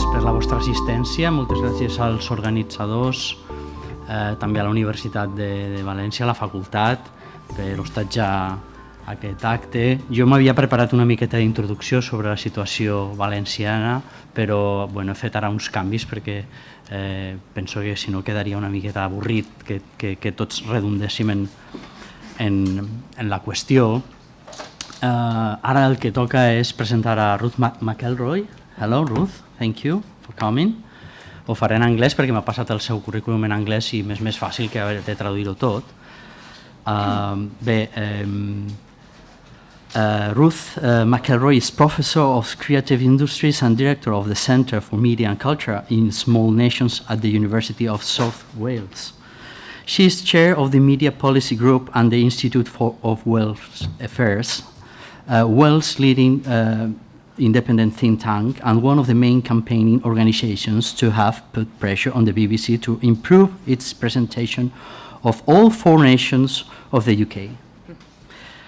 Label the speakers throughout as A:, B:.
A: per la vostra assistència, moltes gràcies als organitzadors, també a la Universitat de València, a la facultat, per hostatjar aquest acte. Jo m'havia preparat una miqueta d'introducció sobre la situació valenciana, però he fet ara uns canvis perquè penso que si no quedaria una miqueta avorrit que tots redundéssim en la qüestió. Ara el que toca és presentar a Ruth McElroy. Hello, Ruth. Thank you for coming. Ho faré en anglès perquè m'ha passat el seu currículum en anglès i m'és més fàcil que haver de traduir-ho tot. Ruth McElroy is Professor of Creative Industries and Director of the Centre for Media and Culture in Small Nations at the University of South Wales. She is Chair of the Media Policy Group and the Institute of Wales Affairs, Wales' leading independent think tank and one of the main campaigning organisations to have put pressure on the BBC to improve its presentation of all 4 nations of the UK.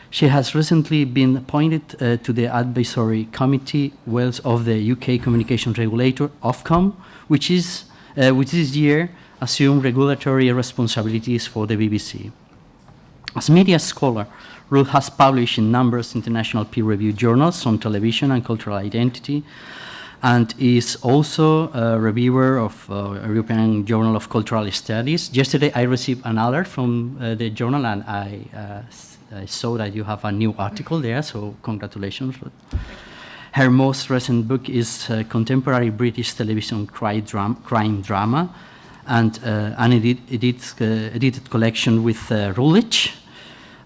A: She has recently been appointed to the Advisory Committee Wales of the UK Communications Regulator, Ofcom, which this year assumed regulatory responsibilities for the BBC. As media scholar, Ruth has published in numerous international peer-reviewed journals on television and cultural identity, and is also a reviewer of European Journal of Cultural Studies. Yesterday I received an alert from the journal, and I saw that you have a new article there, so congratulations. Her most recent book is Contemporary British Television Crime Drama, and an edited collection with Rulich.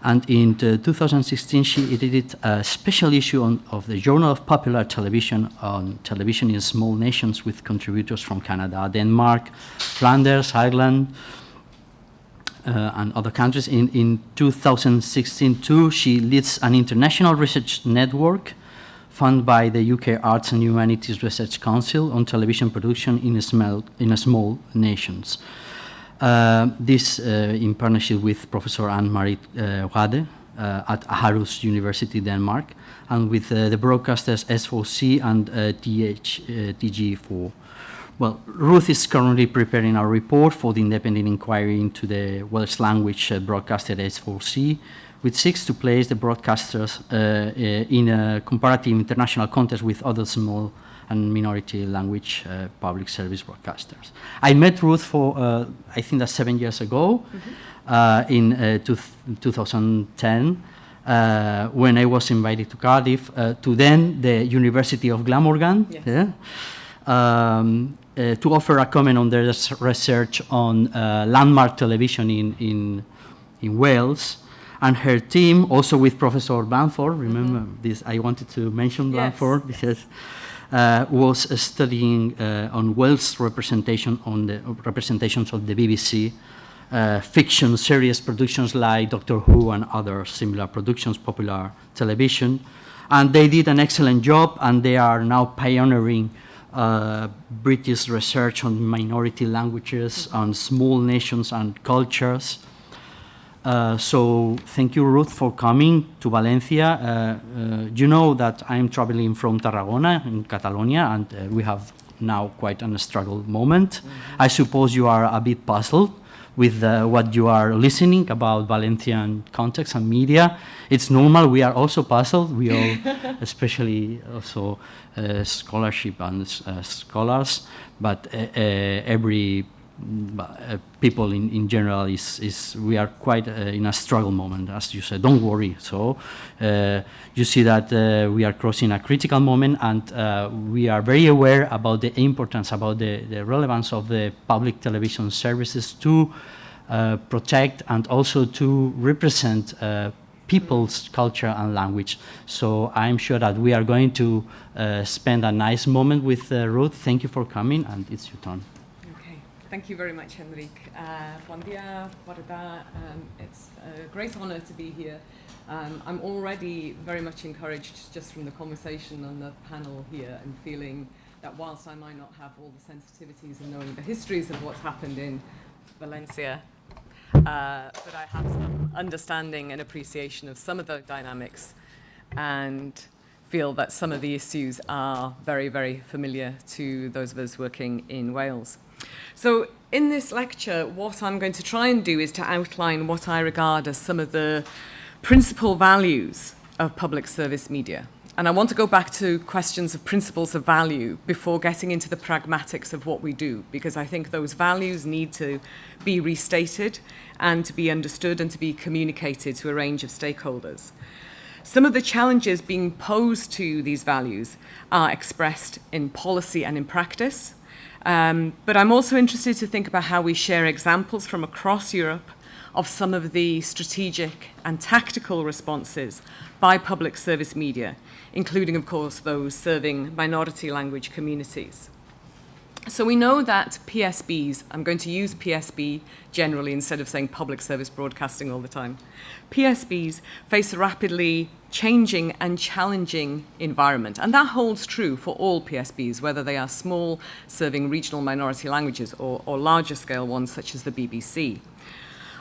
A: And in 2016, she edited a special issue of the Journal of Popular Television on television in small nations with contributors from Canada, Denmark, Flanders, Ireland, and other countries. In 2016 too, she leads an international research network funded by the UK Arts and Humanities Research Council on television production in small nations. This in partnership with Professor Anne-Marie Wade at Aarhus University, Denmark, and with the broadcasters S4C and TG4. Well, Ruth is currently preparing a report for the independent inquiry into the Welsh language broadcaster S4C, which seeks to place the broadcasters in a comparative international context with other small and minority language public service broadcasters. I met Ruth for, I think that's 7 years ago, in 2010, when I was invited to Cardiff, to then the University of Glamorgan, yes. To offer a comment on their research on landmark television in Wales. And her team, also with Professor Blanford, remember this, I wanted to mention Blanford, because was studying on Wales representations of the BBC, fiction series productions like Doctor Who and other similar productions, popular television. And they did an excellent job, and they are now pioneering British research on minority languages, on small nations and cultures. So thank you, Ruth, for coming to Valencia. You know that I'm traveling from Tarragona in Catalonia, and we have now quite a struggle moment. I suppose you are a bit puzzled with what you are listening about Valencian context and media. It's normal. We are also puzzled. We all, especially also scholarship and scholars, but every people in general we are quite in a struggle moment, as you said. Don't worry. So you see that we are crossing a critical moment, and we are very aware about the importance, about the relevance of the public television services to protect and also to represent people's culture and language. So I'm sure that we are going to spend a nice moment with Ruth. Thank you for coming, and it's your turn.
B: Thank you very much, Enrique. Buen dia, it's a great honor to be here. I'm already very much encouraged just from the conversation on the panel here, and feeling that whilst I might not have all the sensitivities and knowing the histories of what's happened in Valencia, but I have some understanding and appreciation of some of the dynamics, and feel that some of the issues are very, very familiar to those of us working in Wales. So in this lecture, what I'm going to try and do is to outline what I regard as some of the principal values of public service media. And I want to go back to questions of principles of value before getting into the pragmatics of what we do, because I think those values need to be restated and to be understood and to be communicated to a range of stakeholders. Some of the challenges being posed to these values are expressed in policy and in practice, but I'm also interested to think about how we share examples from across Europe of some of the strategic and tactical responses by public service media, including, of course, those serving minority language communities. So we know that PSBs, I'm going to use PSB generally instead of saying public service broadcasting all the time. PSBs face a rapidly changing and challenging environment, and that holds true for all PSBs, whether they are small, serving regional minority languages, or larger scale ones such as the BBC.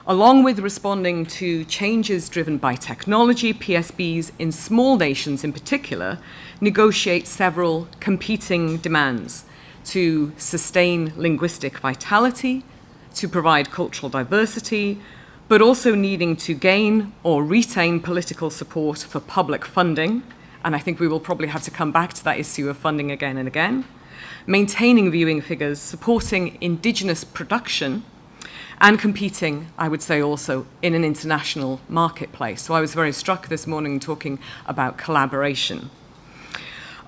B: Along with responding to changes driven by technology, PSBs in small nations in particular negotiate several competing demands to sustain linguistic vitality, to provide cultural diversity, but also needing to gain or retain political support for public funding, and I think we will probably have to come back to that issue of funding again and again, maintaining viewing figures, supporting indigenous production, and competing, I would say also, in an international marketplace. So I was very struck this morning talking about collaboration.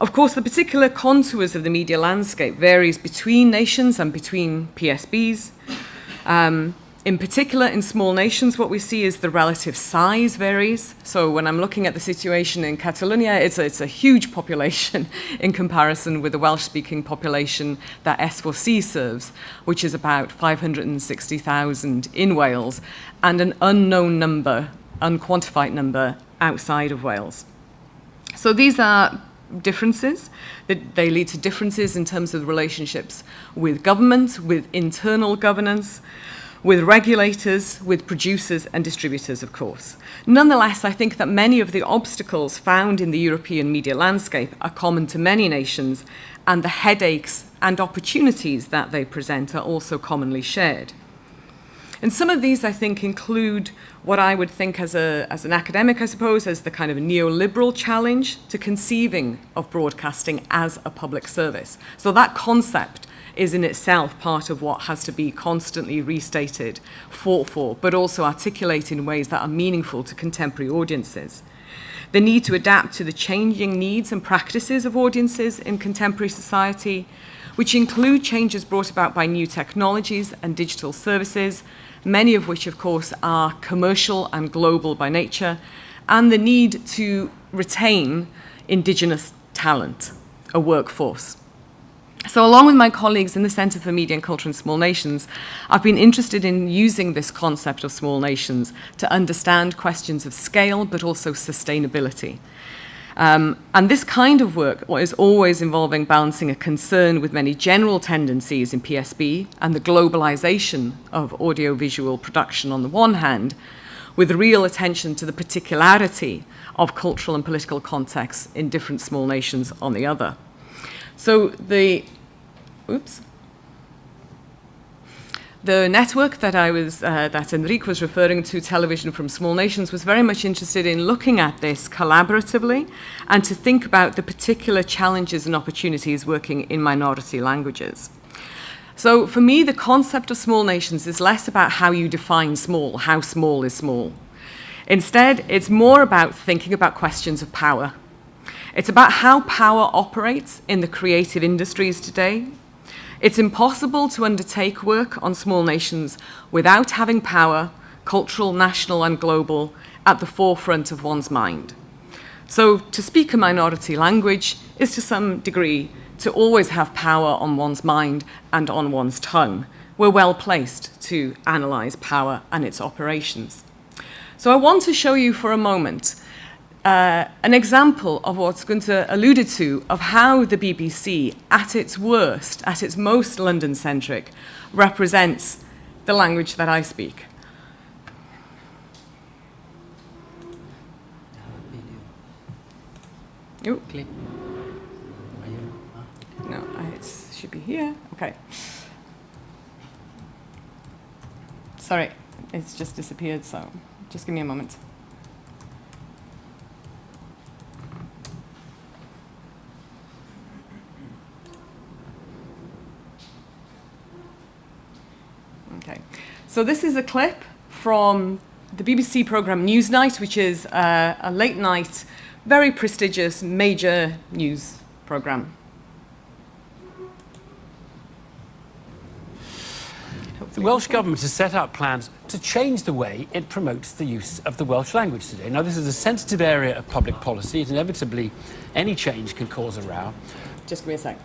B: Of course, the particular contours of the media landscape varies between nations and between PSBs. In particular, in small nations, what we see is the relative size varies. So when I'm looking at the situation in Catalonia, it's a huge population in comparison with the Welsh-speaking population that S4C serves, which is about 560,000 in Wales, and an unknown number, unquantified number, outside of Wales. So these are differences. They lead to differences in terms of relationships with government, with internal governance, with regulators, with producers and distributors, of course. Nonetheless, I think that many of the obstacles found in the European media landscape are common to many nations, and the headaches and opportunities that they present are also commonly shared. And some of these, I think, include what I would think as an academic, I suppose, as the kind of neoliberal challenge to conceiving of broadcasting as a public service. So that concept is in itself part of what has to be constantly restated, fought for, but also articulated in ways that are meaningful to contemporary audiences. The need to adapt to the changing needs and practices of audiences in contemporary society, which include changes brought about by new technologies and digital services, many of which, of course, are commercial and global by nature, and the need to retain indigenous talent, a workforce. So along with my colleagues in the Centre for Media and Culture in Small Nations, I've been interested in using this concept of small nations to understand questions of scale, but also sustainability. And this kind of work is always involving balancing a concern with many general tendencies in PSB and the globalization of audiovisual production on the one hand, with real attention to the particularity of cultural and political contexts in different small nations on the other. So the network that that Enrique was referring to, Television from Small Nations, was very much interested in looking at this collaboratively and to think about the particular challenges and opportunities working in minority languages. So for me, the concept of small nations is less about how you define small, how small is small. Instead, it's more about thinking about questions of power. It's about how power operates in the creative industries today. It's impossible to undertake work on small nations without having power, cultural, national, and global, at the forefront of one's mind. So to speak a minority language is to some degree to always have power on one's mind and on one's tongue. We're well placed to analyze power and its operations. So I want to show you for a moment an example of what Gunther alluded to, of how the BBC, at its worst, at its most London-centric, represents the language that I speak. Oh,
A: Clip.
B: no, it should be here. Okay. Sorry, it's just disappeared, so just give me a moment. Okay, so this is a clip from the BBC programme Newsnight, which is a late night, very prestigious, major news programme.
C: The Welsh Government has set out plans to change the way it promotes the use of the Welsh language today. Now, this is a sensitive area of public policy. Inevitably, any change can cause a row.
B: Just give me a sec.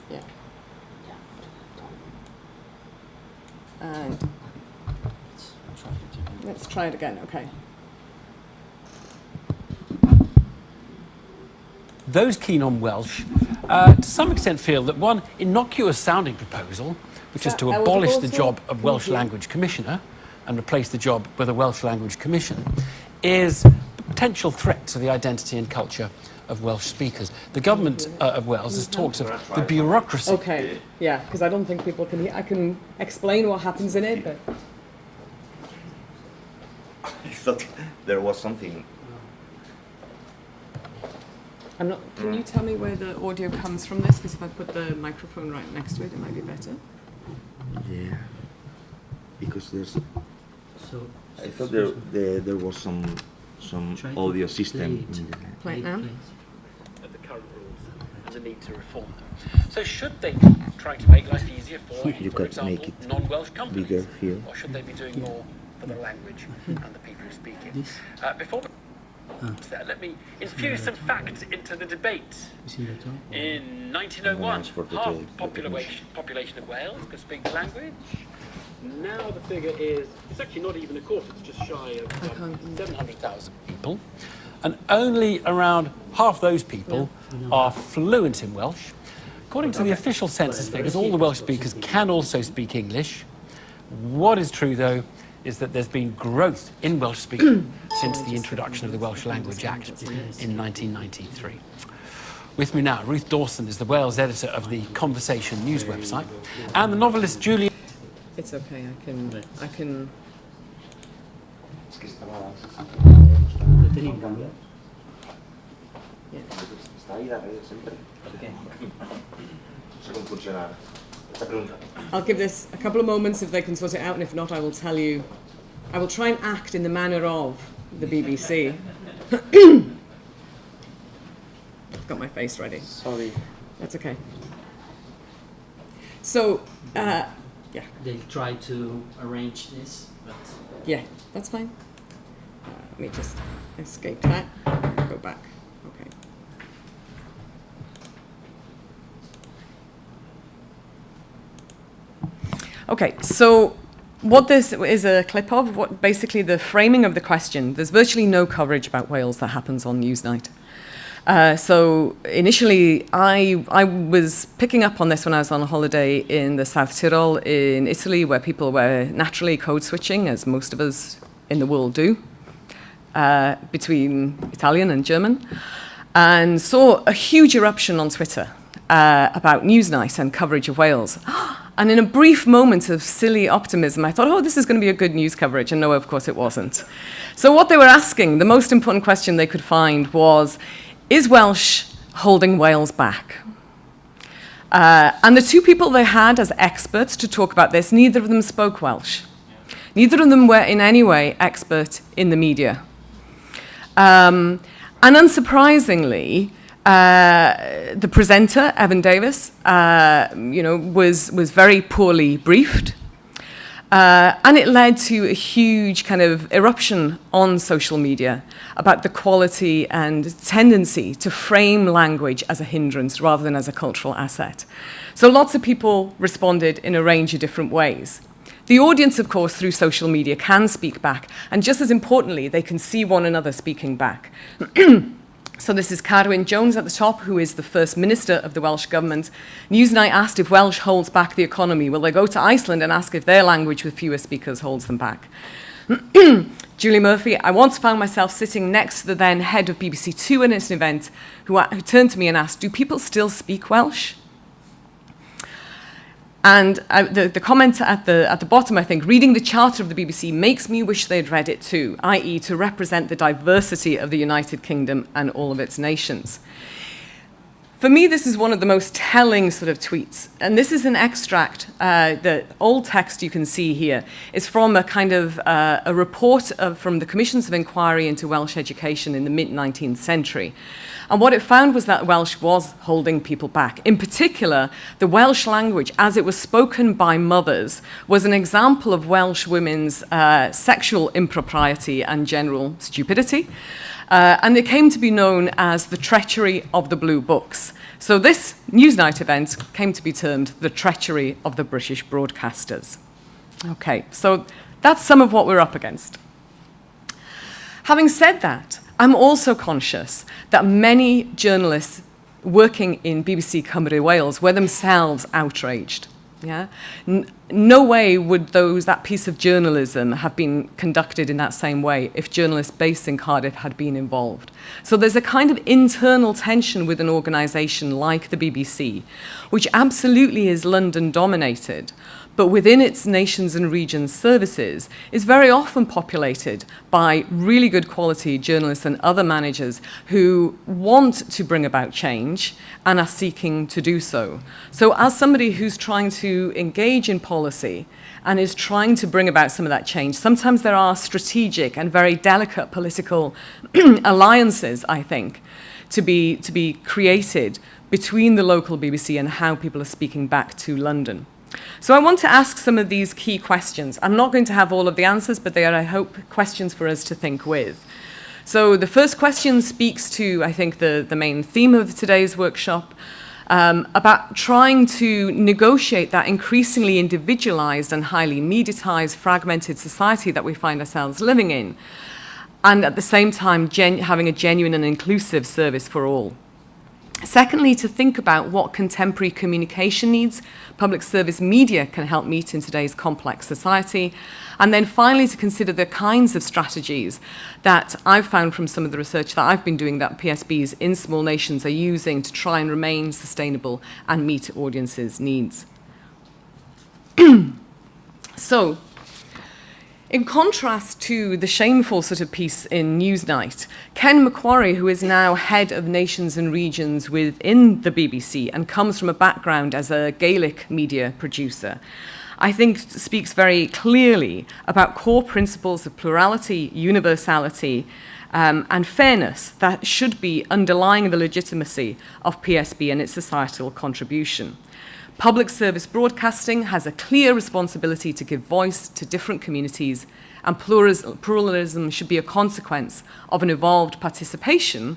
B: Yeah. And let's try it again, okay.
C: Those keen on Welsh, to some extent, feel that one innocuous-sounding proposal, which is to abolish the job of Welsh Language Commissioner and replace the job with a Welsh Language Commission, is a potential threat to the identity and culture of Welsh speakers. The government of Wales has talked of the bureaucracy.
B: Okay, yeah, because I don't think people can hear. I can explain what happens in it, but...
D: I thought there was something.
B: I'm not, can you tell me where the audio comes from this? Because if I put the microphone right next to it, it might be better.
D: Yeah, because there's.
A: So
D: I thought there was some audio system.
B: Play it now.
C: Of the current rules and the need to reform them. So should they be trying to make life easier for
D: Make
C: example,
D: it
C: non-Welsh companies?
D: bigger here.
C: Or should they be doing more for the language and the people who speak it? Before let me infuse some facts into the debate. In 1901, half the population of Wales could speak the language. Now the figure is, it's actually not even a quarter, it's just shy of 700,000 people. And only around half those people are fluent in Welsh. According to the official census figures, all the Welsh speakers can also speak English. What is true, though, is that there's been growth in Welsh speaking since the introduction of the Welsh Language Act in 1993. With me now, Ruth Dawson is the Wales editor of the Conversation news website, and the novelist Julie.
B: It's okay, I can... I'll give this a couple of moments if they can sort it out, and if not, I will tell you. I will try and act in the manner of the BBC. I've got my face ready.
A: sorry.
B: That's okay. So, yeah.
A: They try to arrange this, but
B: Yeah, that's fine. Let me just escape that. Go back. Okay. Okay, so what this is a clip of, what basically the framing of the question. There's virtually no coverage about Wales that happens on Newsnight. So initially, I was picking up on this when I was on a holiday in the South Tyrol in Italy, where people were naturally code switching, as most of us in the world do, between Italian and German, and saw a huge eruption on Twitter about Newsnight and coverage of Wales. And in a brief moment of silly optimism, I thought, oh, this is going to be a good news coverage. And no, of course it wasn't. So what they were asking, the most important question they could find was, is Welsh holding Wales back? And the two people they had as experts to talk about this, neither of them spoke Welsh. Neither of them were in any way expert in the media. And unsurprisingly, the presenter, Evan Davis, was very poorly briefed. And it led to a huge kind of eruption on social media about the quality and tendency to frame language as a hindrance rather than as a cultural asset. So lots of people responded in a range of different ways. The audience, of course, through social media can speak back, and just as importantly, they can see one another speaking back. So this is Carwyn Jones at the top, who is the First Minister of the Welsh Government. Newsnight asked if Welsh holds back the economy. Will they go to Iceland and ask if their language with fewer speakers holds them back? Julie Murphy, I once found myself sitting next to the then head of BBC Two at an event who turned to me and asked, do people still speak Welsh? And the comment at the bottom, I think, reading the charter of the BBC makes me wish they'd read it too, i.e. to represent the diversity of the United Kingdom and all of its nations. For me, this is one of the most telling sort of tweets. And this is an extract, the old text you can see here is from a kind of a report from the Commissions of Inquiry into Welsh Education in the mid-19th century. And what it found was that Welsh was holding people back. In particular, the Welsh language, as it was spoken by mothers, was an example of Welsh women's sexual impropriety and general stupidity. And it came to be known as the treachery of the Blue Books. So this Newsnight event came to be termed the treachery of the British broadcasters. Okay, so that's some of what we're up against. Having said that, I'm also conscious that many journalists working in BBC Cymru Wales were themselves outraged. Yeah? No way would that piece of journalism have been conducted in that same way if journalists based in Cardiff had been involved. So there's a kind of internal tension with an organisation like the BBC, which absolutely is London-dominated, but within its nations and regions services is very often populated by really good quality journalists and other managers who want to bring about change and are seeking to do so. So as somebody who's trying to engage in policy and is trying to bring about some of that change, sometimes there are strategic and very delicate political alliances, I think, to be created between the local BBC and how people are speaking back to London. So I want to ask some of these key questions. I'm not going to have all of the answers, but they are, I hope, questions for us to think with. So the first question speaks to, I think, the main theme of today's workshop, about trying to negotiate that increasingly individualized and highly mediatized, fragmented society that we find ourselves living in, and at the same time having a genuine and inclusive service for all. Secondly, to think about what contemporary communication needs public service media can help meet in today's complex society. And then finally, to consider the kinds of strategies that I've found from some of the research that I've been doing that PSBs in small nations are using to try and remain sustainable and meet audiences' needs. So, in contrast to the shameful sort of piece in Newsnight, Ken Macquarie, who is now head of nations and regions within the BBC and comes from a background as a Gaelic media producer, I think speaks very clearly about core principles of plurality, universality, and fairness that should be underlying the legitimacy of PSB and its societal contribution. Public service broadcasting has a clear responsibility to give voice to different communities, and pluralism should be a consequence of an evolved participation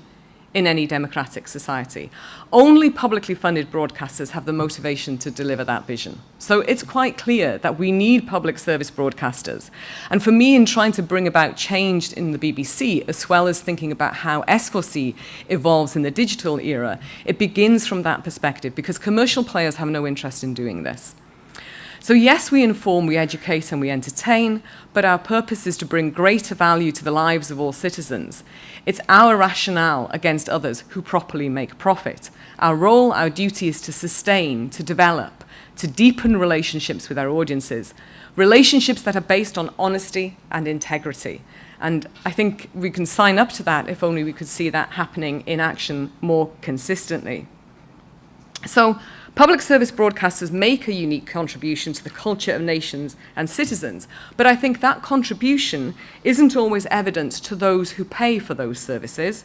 B: in any democratic society. Only publicly funded broadcasters have the motivation to deliver that vision. So it's quite clear that we need public service broadcasters. And for me, in trying to bring about change in the BBC, as well as thinking about how S4C evolves in the digital era, it begins from that perspective, because commercial players have no interest in doing this. So yes, we inform, we educate, and we entertain, but our purpose is to bring greater value to the lives of all citizens. It's our rationale against others who properly make profit. Our role, our duty is to sustain, to develop, to deepen relationships with our audiences, relationships that are based on honesty and integrity. And I think we can sign up to that if only we could see that happening in action more consistently. So, public service broadcasters make a unique contribution to the culture of nations and citizens, but I think that contribution isn't always evident to those who pay for those services,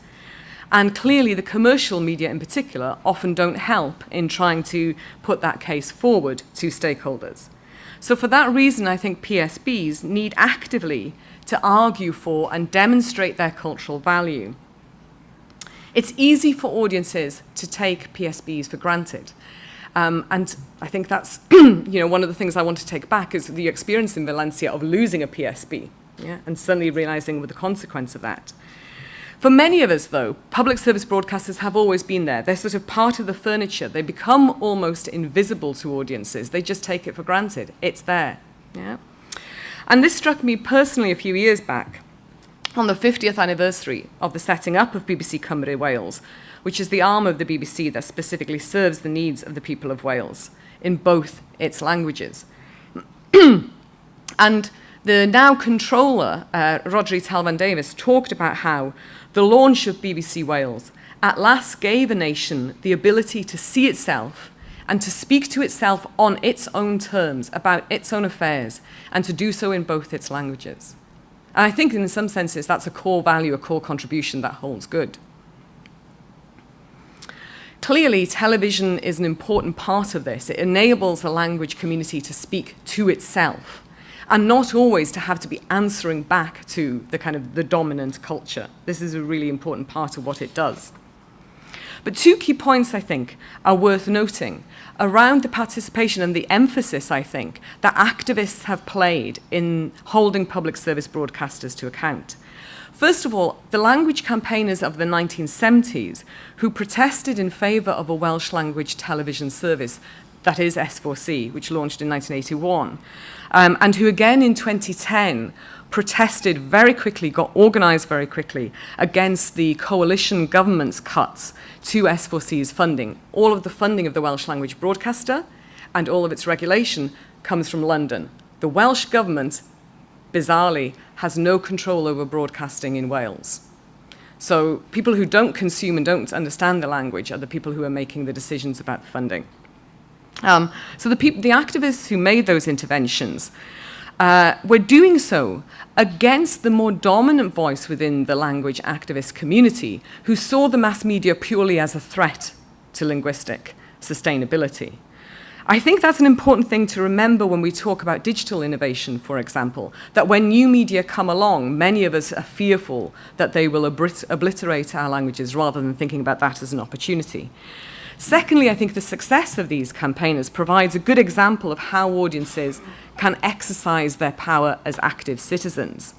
B: and clearly the commercial media in particular often don't help in trying to put that case forward to stakeholders. So for that reason, I think PSBs need actively to argue for and demonstrate their cultural value. It's easy for audiences to take PSBs for granted. And I think that's one of the things I want to take back is the experience in Valencia of losing a PSB, and suddenly realizing the consequence of that. For many of us, though, public service broadcasters have always been there. They're sort of part of the furniture. They become almost invisible to audiences. They just take it for granted. It's there. Yeah? And this struck me personally a few years back. on the 50th anniversary of the setting up of BBC Cymru Wales, which is the arm of the BBC that specifically serves the needs of the people of Wales in both its languages. And the now controller, Rodri Talvan Davis, talked about how the launch of BBC Wales at last gave a nation the ability to see itself and to speak to itself on its own terms about its own affairs, and to do so in both its languages. And I think in some senses that's a core value, a core contribution that holds good. Clearly, television is an important part of this. It enables the language community to speak to itself, and not always to have to be answering back to the kind of the dominant culture. This is a really important part of what it does. But two key points, I think, are worth noting around the participation and the emphasis, I think, that activists have played in holding public service broadcasters to account. First of all, the language campaigners of the 1970s who protested in favour of a Welsh language television service, that is S4C, which launched in 1981, and who again in 2010 protested very quickly, got organised very quickly against the coalition government's cuts to S4C's funding. All of the funding of the Welsh language broadcaster and all of its regulation comes from London. The Welsh government, bizarrely, has no control over broadcasting in Wales. So people who don't consume and don't understand the language are the people who are making the decisions about funding. So the activists who made those interventions were doing so against the more dominant voice within the language activist community, who saw the mass media purely as a threat to linguistic sustainability. I think that's an important thing to remember when we talk about digital innovation, for example, that when new media come along, many of us are fearful that they will obliterate our languages rather than thinking about that as an opportunity. Secondly, I think the success of these campaigners provides a good example of how audiences can exercise their power as active citizens.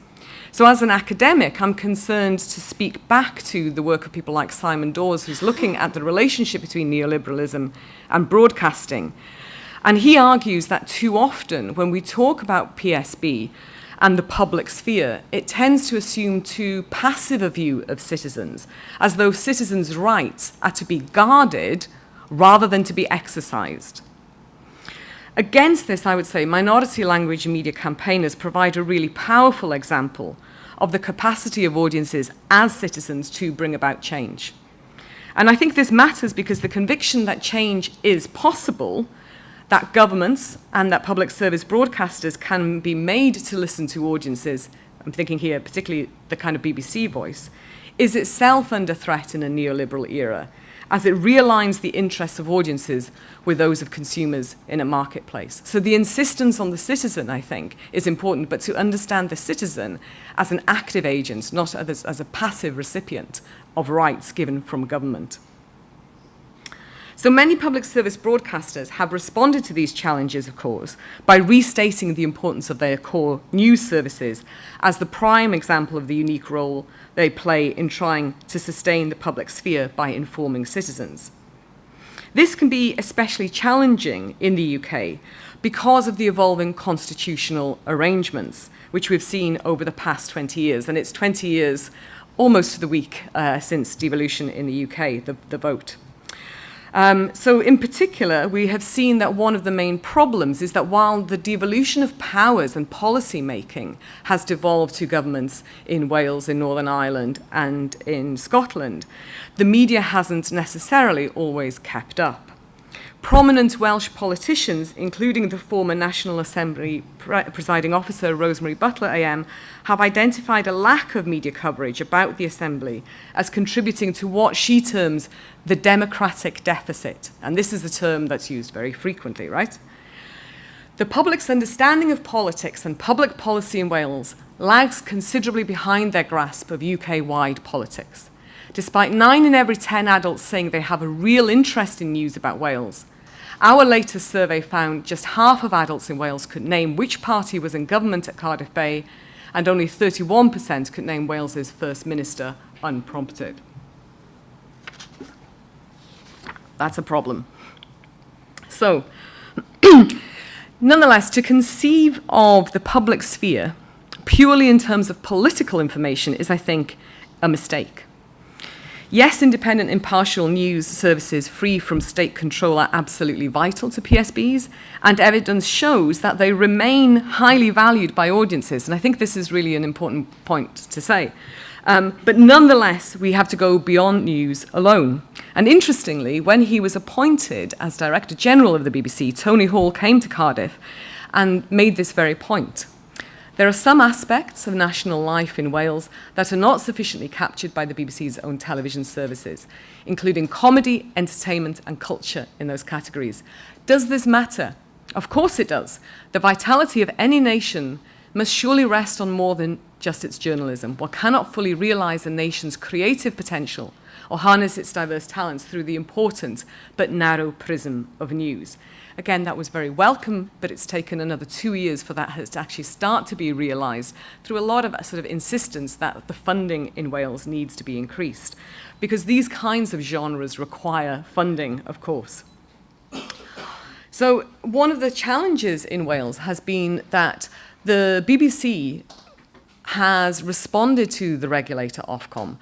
B: So as an academic, I'm concerned to speak back to the work of people like Simon Dawes, who's looking at the relationship between neoliberalism and broadcasting. And he argues that too often, when we talk about PSB and the public sphere, it tends to assume too passive a view of citizens, as though citizens' rights are to be guarded rather than to be exercised. Against this, I would say, minority language media campaigners provide a really powerful example of the capacity of audiences as citizens to bring about change. And I think this matters because the conviction that change is possible, that governments and that public service broadcasters can be made to listen to audiences, I'm thinking here particularly the kind of BBC voice, is itself under threat in a neoliberal era, as it realigns the interests of audiences with those of consumers in a marketplace. So the insistence on the citizen, I think, is important, but to understand the citizen as an active agent, not as a passive recipient of rights given from government. So many public service broadcasters have responded to these challenges, of course, by restating the importance of their core news services as the prime example of the unique role they play in trying to sustain the public sphere by informing citizens. This can be especially challenging in the UK because of the evolving constitutional arrangements, which we've seen over the past 20 years. And it's 20 years almost to the week since devolution in the UK, the vote. So in particular, we have seen that one of the main problems is that while the devolution of powers and policy making has devolved to governments in Wales, in Northern Ireland, and in Scotland, the media hasn't necessarily always kept up. Prominent Welsh politicians, including the former National Assembly presiding officer Rosemary Butler AM, have identified a lack of media coverage about the Assembly as contributing to what she terms the democratic deficit. And this is a term that's used very frequently, right? The public's understanding of politics and public policy in Wales lags considerably behind their grasp of UK-wide politics. Despite 9 in every 10 adults saying they have a real interest in news about Wales, our latest survey found just half of adults in Wales could name which party was in government at Cardiff Bay, and only 31% could name Wales's First Minister unprompted. That's a problem. So, nonetheless, to conceive of the public sphere, purely in terms of political information is, I think, a mistake. Yes, independent, impartial news services free from state control are absolutely vital to PSBs, and evidence shows that they remain highly valued by audiences, and I think this is really an important point to say. But nonetheless, we have to go beyond news alone. And interestingly, when he was appointed as Director General of the BBC, Tony Hall came to Cardiff and made this very point. There are some aspects of national life in Wales that are not sufficiently captured by the BBC's own television services, including comedy, entertainment, and culture in those categories. Does this matter? Of course it does. The vitality of any nation must surely rest on more than just its journalism. One cannot fully realize a nation's creative potential or harness its diverse talents through the important but narrow prism of news. Again, that was very welcome, but it's taken another 2 years for that to actually start to be realized through a lot of sort of insistence that the funding in Wales needs to be increased, because these kinds of genres require funding, of course. So one of the challenges in Wales has been that the BBC has responded to the regulator Ofcom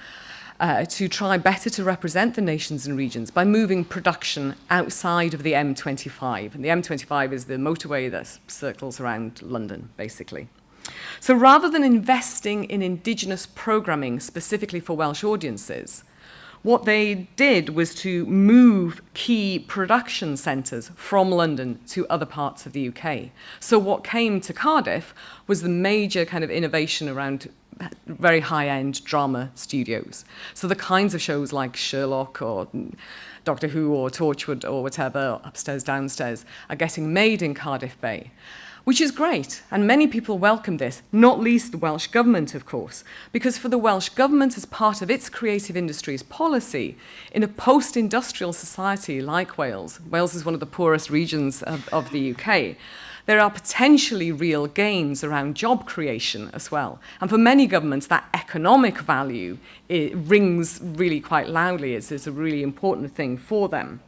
B: to try better to represent the nations and regions by moving production outside of the M25. And the M25 is the motorway that circles around London, basically. So rather than investing in indigenous programming specifically for Welsh audiences, what they did was to move key production centres from London to other parts of the UK. So what came to Cardiff was the major kind of innovation around very high-end drama studios. So the kinds of shows like Sherlock or Doctor Who or Torchwood or whatever, Upstairs, Downstairs, are getting made in Cardiff Bay, which is great, and many people welcome this, not least the Welsh Government, of course, because for the Welsh Government, as part of its creative industries policy, in a post-industrial society like Wales, Wales is one of the poorest regions of the UK, there are potentially real gains around job creation as well. And for many governments, that economic value rings really quite loudly. It's a really important thing for them.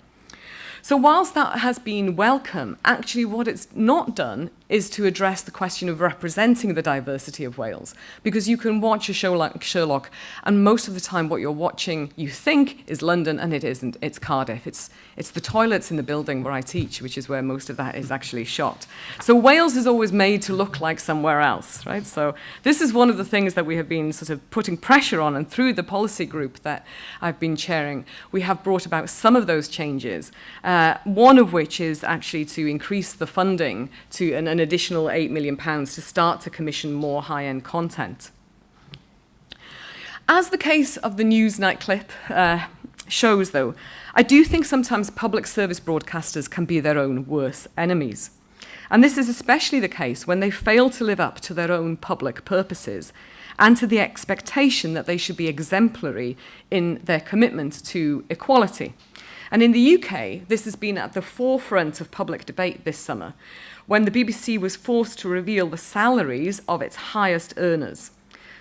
B: So whilst that has been welcome, actually what it's not done is to address the question of representing the diversity of Wales. Because you can watch a show like Sherlock, and most of the time what you're watching, you think, is London, and it isn't. It's Cardiff. It's the toilets in the building where I teach, which is where most of that is actually shot. So Wales is always made to look like somewhere else, right? So this is one of the things that we have been sort of putting pressure on, and through the policy group that I've been chairing, we have brought about some of those changes. One of which is actually to increase the funding to an additional £8 million to start to commission more high-end content. As the case of the Newsnight clip shows, though, I do think sometimes public service broadcasters can be their own worst enemies. And this is especially the case when they fail to live up to their own public purposes and to the expectation that they should be exemplary in their commitment to equality. And in the UK, this has been at the forefront of public debate this summer, when the BBC was forced to reveal the salaries of its highest earners.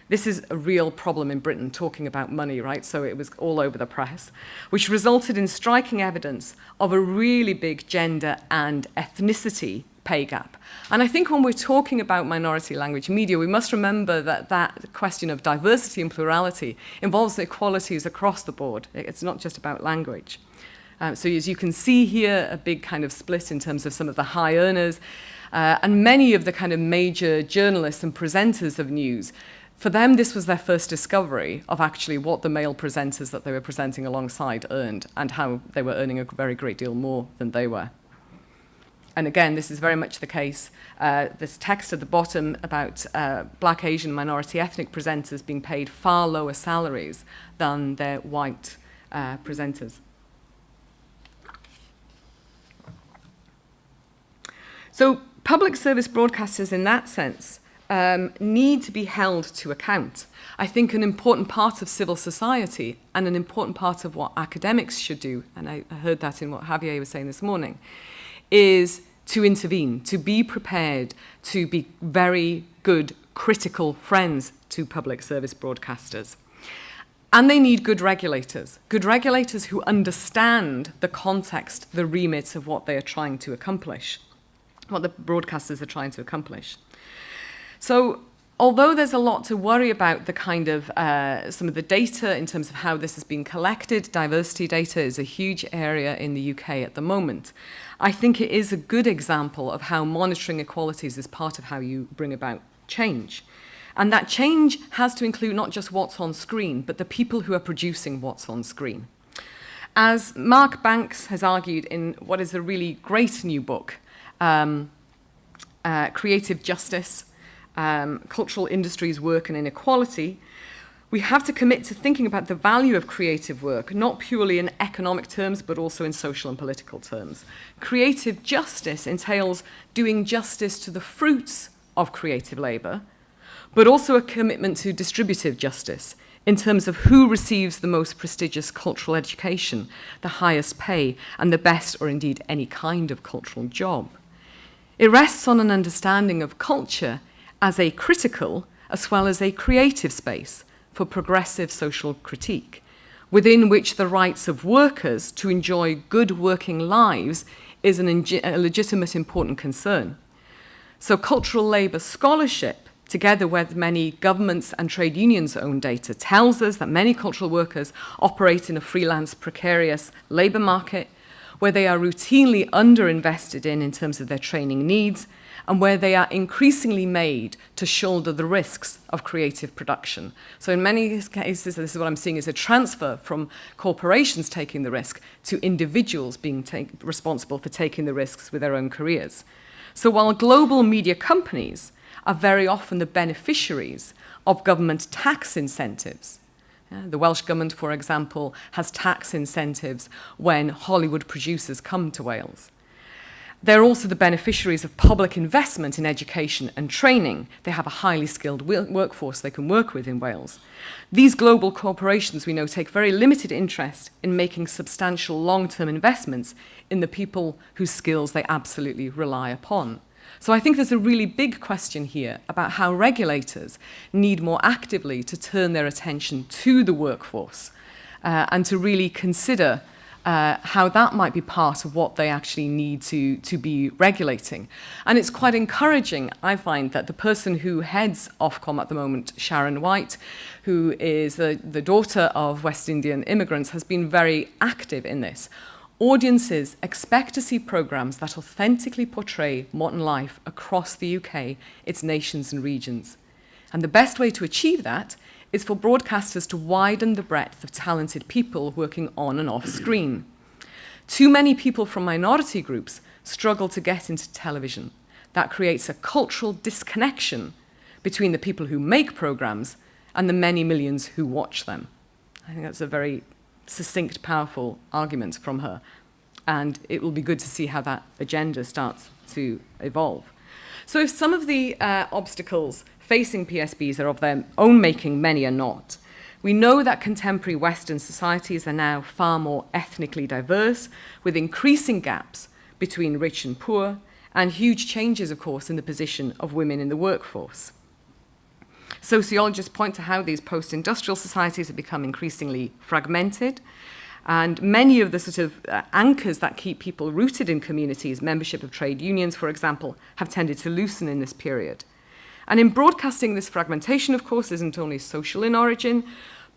B: This is a real problem in Britain, talking about money, right? So it was all over the press, which resulted in striking evidence of a really big gender and ethnicity pay gap. And I think when we're talking about minority language media, we must remember that that question of diversity and plurality involves equalities across the board. It's not just about language. So as you can see here, a big kind of split in terms of some of the high earners, and many of the kind of major journalists and presenters of news. For them, this was their first discovery of actually what the male presenters that they were presenting alongside earned, and how they were earning a very great deal more than they were. And again, this is very much the case. This text at the bottom about Black, Asian, minority ethnic presenters being paid far lower salaries than their white presenters. So public service broadcasters in that sense need to be held to account. I think an important part of civil society and an important part of what academics should do, and I heard that in what Javier was saying this morning, is to intervene, to be prepared, to be very good, critical friends to public service broadcasters. And they need good regulators who understand the context, the remit of what they are trying to accomplish, what the broadcasters are trying to accomplish. So although there's a lot to worry about the kind of some of the data in terms of how this has been collected, diversity data is a huge area in the UK at the moment. I think it is a good example of how monitoring equalities is part of how you bring about change. And that change has to include not just what's on screen, but the people who are producing what's on screen. As Mark Banks has argued in what is a really great new book, Creative Justice, Cultural Industries, Work and Inequality, we have to commit to thinking about the value of creative work, not purely in economic terms, but also in social and political terms. Creative justice entails doing justice to the fruits of creative labour, but also a commitment to distributive justice in terms of who receives the most prestigious cultural education, the highest pay, and the best or indeed any kind of cultural job. It rests on an understanding of culture as a critical as well as a creative space for progressive social critique, within which the rights of workers to enjoy good working lives is a legitimate, important concern. So cultural labour scholarship, together with many governments and trade unions' own data, tells us that many cultural workers operate in a freelance, precarious labour market where they are routinely underinvested in terms of their training needs, and where they are increasingly made to shoulder the risks of creative production. So in many cases, this is what I'm seeing, is a transfer from corporations taking the risk to individuals being responsible for taking the risks with their own careers. So while global media companies are very often the beneficiaries of government tax incentives. The Welsh Government, for example, has tax incentives when Hollywood producers come to Wales. They're also the beneficiaries of public investment in education and training. They have a highly skilled workforce they can work with in Wales. These global corporations, we know, take very limited interest in making substantial long-term investments in the people whose skills they absolutely rely upon. So I think there's a really big question here about how regulators need more actively to turn their attention to the workforce and to really consider how that might be part of what they actually need to be regulating. And it's quite encouraging, I find, that the person who heads Ofcom at the moment, Sharon White, who is the daughter of West Indian immigrants, has been very active in this. Audiences expect to see programmes that authentically portray modern life across the UK, its nations and regions. And the best way to achieve that is for broadcasters to widen the breadth of talented people working on and off screen. Too many people from minority groups struggle to get into television. That creates a cultural disconnection between the people who make programmes and the many millions who watch them. I think that's a very succinct, powerful argument from her. And it will be good to see how that agenda starts to evolve. So if some of the obstacles facing PSBs are of their own making, many are not. We know that contemporary Western societies are now far more ethnically diverse, with increasing gaps between rich and poor, and huge changes, of course, in the position of women in the workforce. Sociologists point to how these post-industrial societies have become increasingly fragmented, and many of the sort of anchors that keep people rooted in communities, membership of trade unions, for example, have tended to loosen in this period. And in broadcasting, this fragmentation, of course, isn't only social in origin,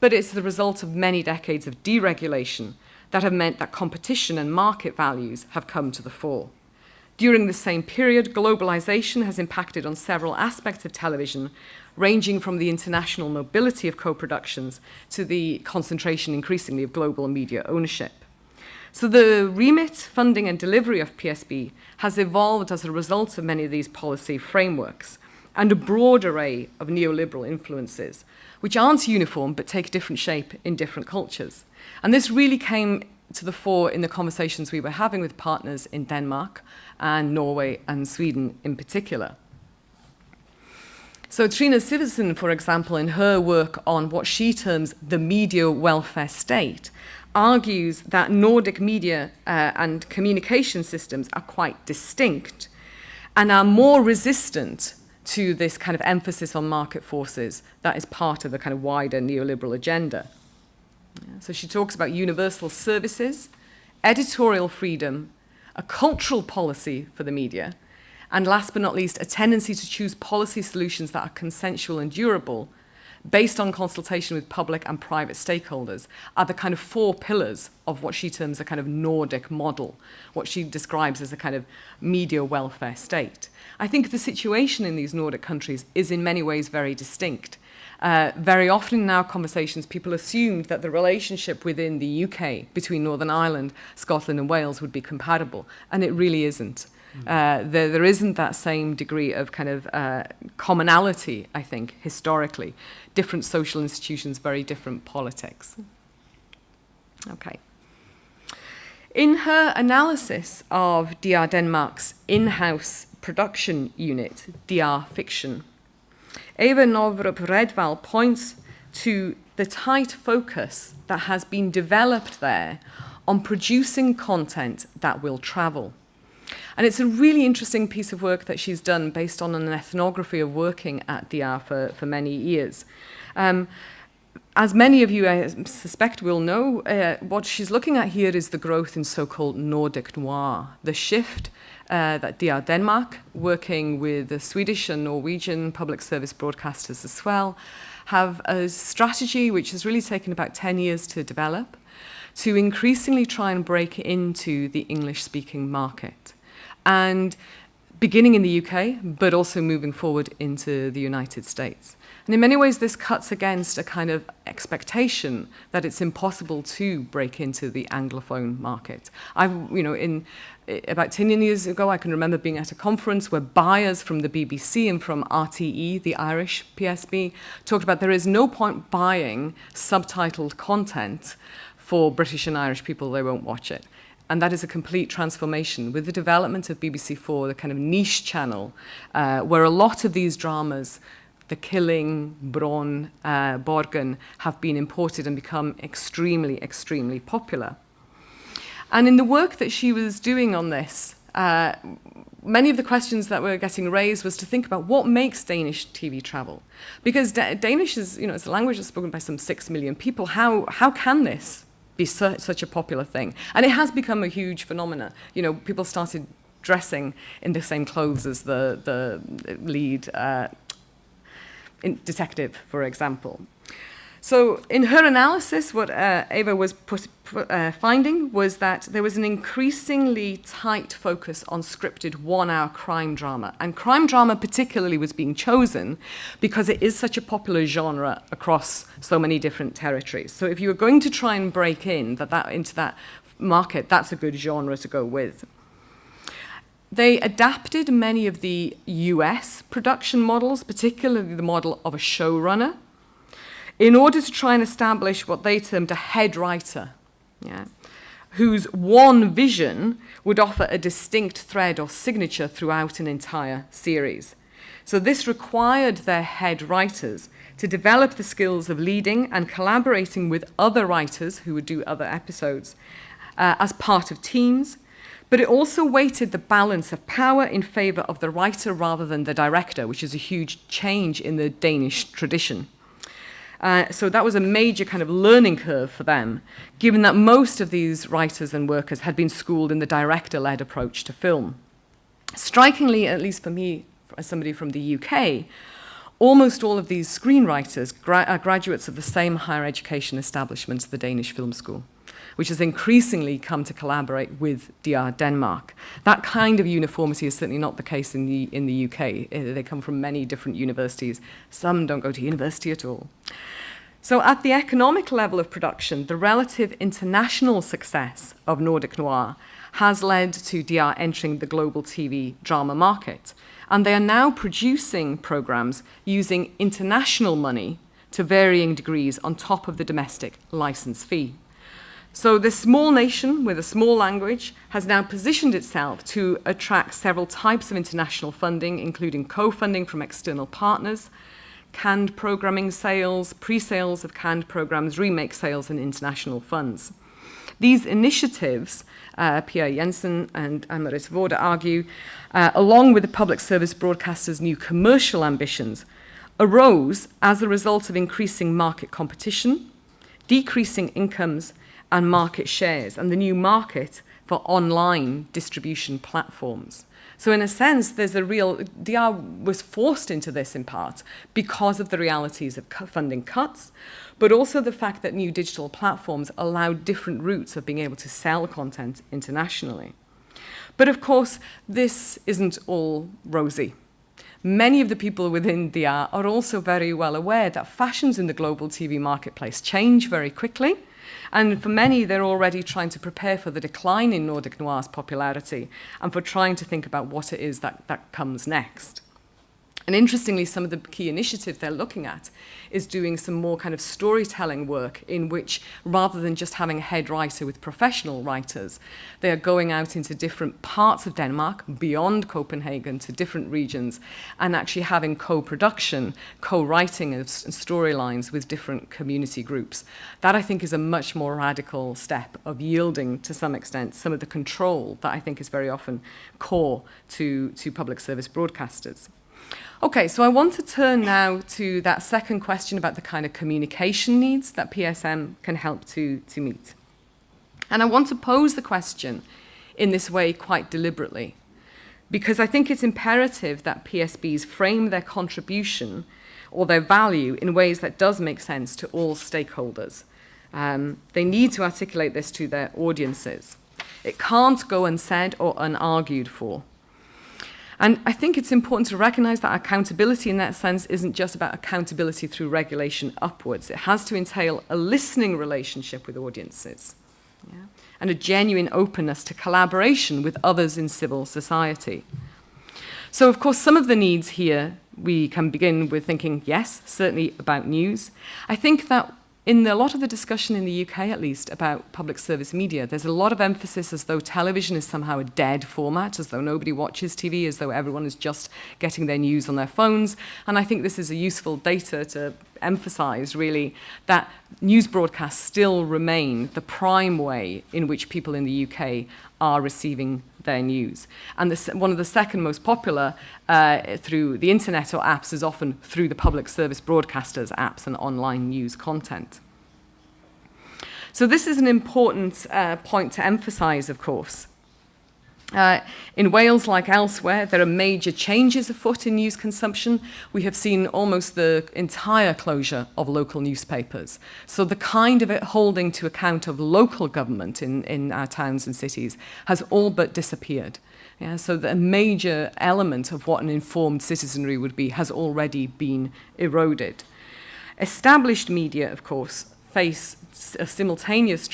B: but it's the result of many decades of deregulation that have meant that competition and market values have come to the fore. During the same period, globalization has impacted on several aspects of television, ranging from the international mobility of co-productions to the concentration increasingly of global media ownership. So the remit, funding and delivery of PSB has evolved as a result of many of these policy frameworks and a broad array of neoliberal influences, which aren't uniform but take different shape in different cultures. And this really came to the fore in the conversations we were having with partners in Denmark and Norway and Sweden in particular. So Trina Sivertsen, for example, in her work on what she terms the media welfare state, argues that Nordic media and communication systems are quite distinct and are more resistant to this kind of emphasis on market forces that is part of the kind of wider neoliberal agenda. So she talks about universal services, editorial freedom, a cultural policy for the media, and last but not least, a tendency to choose policy solutions that are consensual and durable, based on consultation with public and private stakeholders, are the kind of 4 pillars of what she terms a kind of Nordic model, what she describes as a kind of media welfare state. I think the situation in these Nordic countries is in many ways very distinct. Very often in our conversations, people assumed that the relationship within the UK between Northern Ireland, Scotland and Wales would be compatible, and it really isn't. There isn't that same degree of kind of commonality, I think, historically. Different social institutions, very different politics. Okay. In her analysis of DR Denmark's in-house production unit, DR Fiction, Eva Novrup Redvall points to the tight focus that has been developed there on producing content that will travel. And it's a really interesting piece of work that she's done based on an ethnography of working at DR for many years. As many of you, I suspect, will know, what she's looking at here is the growth in so-called Nordic noir, the shift that DR Denmark, working with the Swedish and Norwegian public service broadcasters as well, have a strategy which has really taken about 10 years to develop, to increasingly try and break into the English-speaking market. And beginning in the UK, but also moving forward into the United States. And in many ways, this cuts against a kind of expectation that it's impossible to break into the Anglophone market. About 10 years ago, I can remember being at a conference where buyers from the BBC and from RTE, the Irish PSB, talked about there is no point buying subtitled content for British and Irish people, they won't watch it. And that is a complete transformation with the development of BBC4, the kind of niche channel, where a lot of these dramas, The Killing, Bron, Borgen, have been imported and become extremely, extremely popular. And in the work that she was doing on this, many of the questions that were getting raised was to think about what makes Danish TV travel. Because Danish is, it's a language that's spoken by some 6 million people. How can this be such a popular thing? And it has become a huge phenomenon. People started dressing in the same clothes as the lead detective, for example. So in her analysis, what Eva was finding was that there was an increasingly tight focus on scripted 1-hour crime drama. And crime drama particularly was being chosen because it is such a popular genre across so many different territories. So if you were going to try and break into that market, that's a good genre to go with. They adapted many of the US production models, particularly the model of a showrunner, in order to try and establish what they termed a head writer, whose one vision would offer a distinct thread or signature throughout an entire series. So this required their head writers to develop the skills of leading and collaborating with other writers who would do other episodes as part of teams, but it also weighted the balance of power in favor of the writer rather than the director, which is a huge change in the Danish tradition. So that was a major kind of learning curve for them, given that most of these writers and workers had been schooled in the director-led approach to film. Strikingly, at least for me, as somebody from the UK, almost all of these screenwriters are graduates of the same higher education establishment, the Danish Film School, which has increasingly come to collaborate with DR Denmark. That kind of uniformity is certainly not the case in the UK. They come from many different universities. Some don't go to university at all. So at the economic level of production, the relative international success of Nordic noir has led to DR entering the global TV drama market. And they are now producing programs using international money to varying degrees on top of the domestic license fee. So this small nation with a small language has now positioned itself to attract several types of international funding, including co-funding from external partners, canned programming sales, pre-sales of canned programs, remake sales, and international funds. These initiatives, Pia Jensen and Amaris Vorda argue, along with the public service broadcasters' new commercial ambitions, arose as a result of increasing market competition, decreasing incomes, and market shares. And the new market for online distribution platforms. So in a sense, there's a real, DR was forced into this in part because of the realities of funding cuts, but also the fact that new digital platforms allow different routes of being able to sell content internationally. But of course, this isn't all rosy. Many of the people within DR are also very well aware that fashions in the global TV marketplace change very quickly. And for many, they're already trying to prepare for the decline in Nordic noir's popularity and for trying to think about what it is that comes next. And interestingly, some of the key initiatives they're looking at is doing some more kind of storytelling work in which, rather than just having a head writer with professional writers, they are going out into different parts of Denmark, beyond Copenhagen, to different regions, and actually having co-production, co-writing of storylines with different community groups. That, I think, is a much more radical step of yielding, to some extent, some of the control that I think is very often core to public service broadcasters. Okay, so I want to turn now to that second question about the kind of communication needs that PSM can help to meet. And I want to pose the question in this way quite deliberately, because I think it's imperative that PSBs frame their contribution or their value in ways that does make sense to all stakeholders. They need to articulate this to their audiences. It can't go unsaid or unargued for. And I think it's important to recognize that accountability in that sense isn't just about accountability through regulation upwards. It has to entail a listening relationship with audiences, and a genuine openness to collaboration with others in civil society. So, of course, some of the needs here, we can begin with thinking, yes, certainly about news. I think that in a lot of the discussion in the UK, at least, about public service media, there's a lot of emphasis as though television is somehow a dead format, as though nobody watches TV, as though everyone is just getting their news on their phones. And I think this is a useful data to emphasize, really, that news broadcasts still remain the prime way in which people in the UK are receiving their news. And one of the second most popular through the internet or apps is often through the public service broadcasters' apps and online news content. So this is an important point to emphasize, of course. In Wales, like elsewhere, there are major changes afoot in news consumption. We have seen almost the entire closure of local newspapers. So the kind of it holding to account of local government in our towns and cities has all but disappeared. Yeah, so the major element of what an informed citizenry would be has already been eroded. Established media, of course, face a simultaneous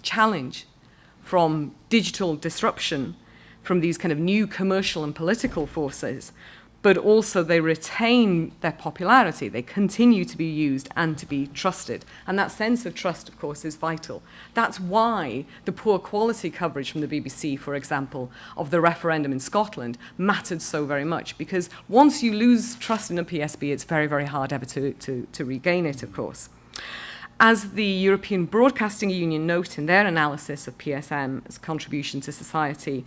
B: challenge from digital disruption, from these kind of new commercial and political forces, but also they retain their popularity. They continue to be used and to be trusted. And that sense of trust, of course, is vital. That's why the poor quality coverage from the BBC, for example, of the referendum in Scotland mattered so very much, because once you lose trust in a PSB, it's very, very hard ever to regain it, of course. As the European Broadcasting Union note in their analysis of PSM's contribution to society,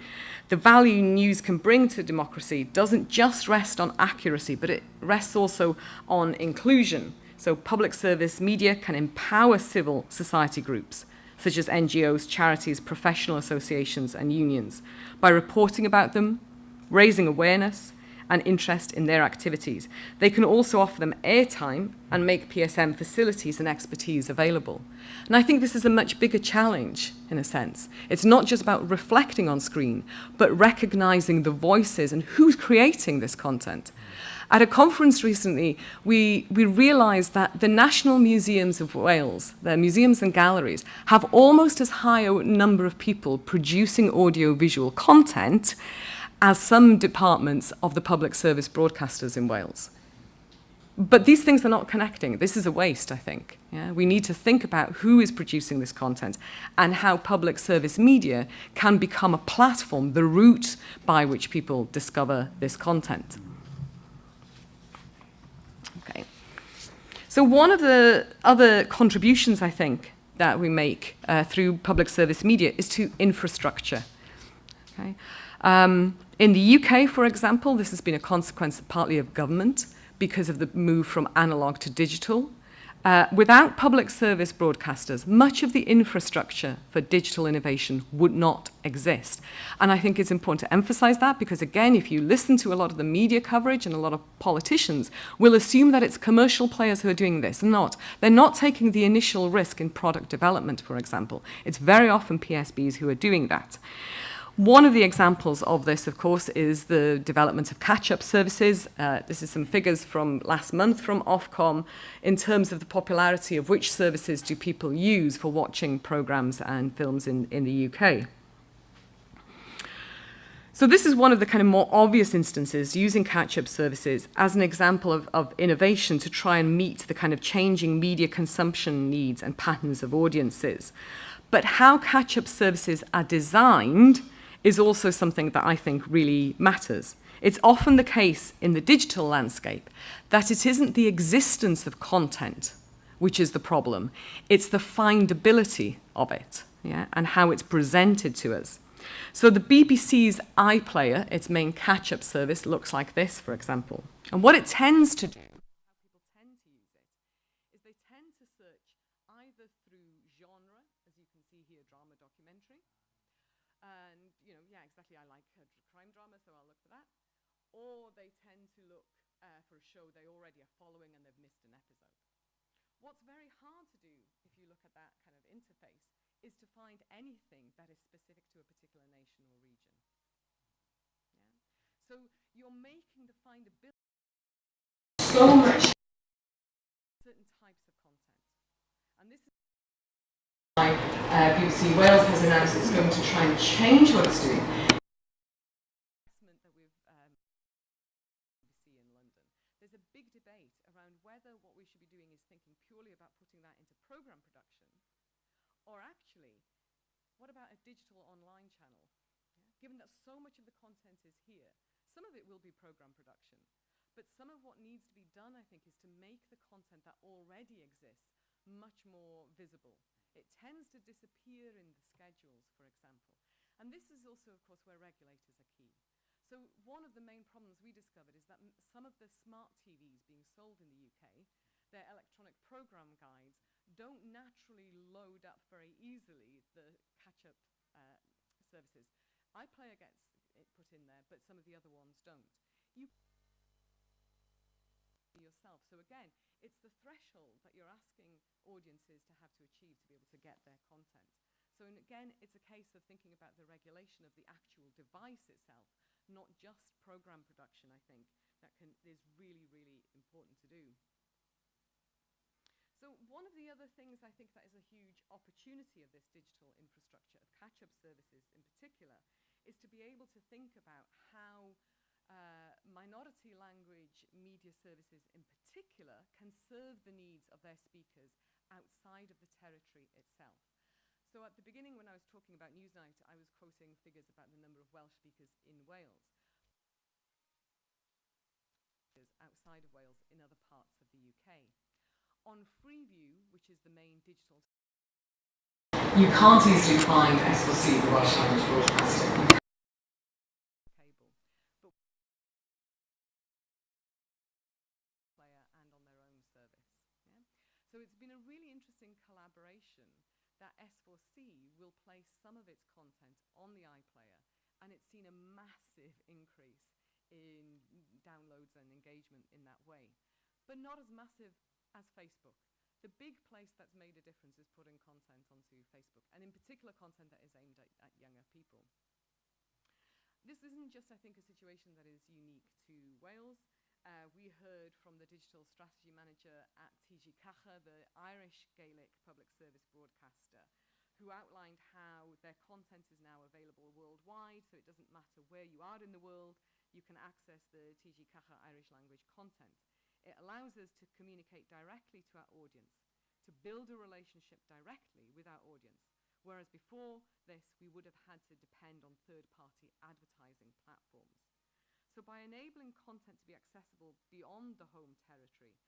B: the value news can bring to democracy doesn't just rest on accuracy, but it rests also on inclusion. So public service media can empower civil society groups, such as NGOs, charities, professional associations, and unions, by reporting about them, raising awareness, and interest in their activities. They can also offer them airtime and make PSM facilities and expertise available. And I think this is a much bigger challenge, in a sense. It's not just about reflecting on screen, but recognizing the voices and who's creating this content. At a conference recently, we realized that the National Museums of Wales, the museums and galleries, have almost as high a number of people producing audio-visual content as some departments of the public service broadcasters in Wales. But these things are not connecting. This is a waste, I think. Yeah? We need to think about who is producing this content and how public service media can become a platform, the route by which people discover this content. Okay. So one of the other contributions, I think, that we make through public service media is to infrastructure. Okay? In the UK, for example, this has been a consequence partly of government because of the move from analog to digital. Without public service broadcasters, much of the infrastructure for digital innovation would not exist. And I think it's important to emphasize that because, again, if you listen to a lot of the media coverage and a lot of politicians will assume that it's commercial players who are doing this. They're not taking the initial risk in product development, for example. It's very often PSBs who are doing that. One of the examples of this, of course, is the development of catch-up services. This is some figures from last month from Ofcom in terms of the popularity of which services do people use for watching programmes and films in the UK. So this is one of the kind of more obvious instances using catch-up services as an example of innovation to try and meet the kind of changing media consumption needs and patterns of audiences. But how catch-up services are designed is also something that I think really matters. It's often the case in the digital landscape that it isn't the existence of content which is the problem. It's the findability of it, yeah, and how it's presented to us. So the BBC's iPlayer, its main catch-up service, looks like this, for example. And what it tends to do, how people tend to use it, is they tend to search either through genre, as you can see here, drama, documentary, and, yeah, exactly, I like crime drama, so I'll look for that. Or they tend to look for a show they already are following and they've missed an episode. What's very hard to do, if you look at that kind of interface, is to find anything that is specific to a particular nation or region. Yeah? So you're making the findability so much certain types of content. And this is why BBC Wales has announced it's going to try and change what it's doing. Investment that we've BBC in London. There's a big debate around whether what we should be doing is thinking purely about putting that into programme production, or actually, what about a digital online channel? Yeah? Given that so much of the content is here, some of it will be programme production, but some of what needs to be done, I think, is to make the content that already exists much more visible. It tends to disappear in the schedules, for example. And this is also, of course, where regulators are key. So one of the main problems we discovered is that some of the smart TVs being sold in the UK, their electronic program guides, don't naturally load up very easily the catch-up services. iPlayer gets it put in there, but some of the other ones don't. You yourself. So again, it's the threshold that you're asking audiences to have to achieve to be able to get their content. So again, it's a case of thinking about the regulation of the actual device itself, not just program production, I think, that is really, really important to do. So one of the other things I think that is a huge opportunity of this digital infrastructure, of catch-up services in particular, is to be able to think about how minority language media services in particular can serve the needs of their speakers outside of the territory itself. So at the beginning, when I was talking about Newsnight, I was quoting figures about the number of Welsh speakers in Wales. Outside of Wales in other parts of the UK. On Freeview, which is the main digital, you can't easily find S4C, the Welsh language broadcaster. Cable, but player and on their own service. Yeah? So it's been a really interesting collaboration that S4C will place some of its content on the iPlayer, and it's seen a massive increase in downloads and engagement in that way, but not as massive as Facebook. The big place that's made a difference is putting content onto Facebook, and in particular content that is aimed at younger people. This isn't just, I think, a situation that is unique to Wales. We heard from the digital strategy manager at TG Cacha, the Irish Gaelic public service broadcaster, who outlined how their content is now available worldwide, so it doesn't matter where you are in the world, you can access the TG Cacha Irish language content. It allows us to communicate directly to our audience, to build a relationship directly with our audience, whereas before this we would have had to depend on third-party advertising platforms. So by enabling content to be accessible beyond the home territory,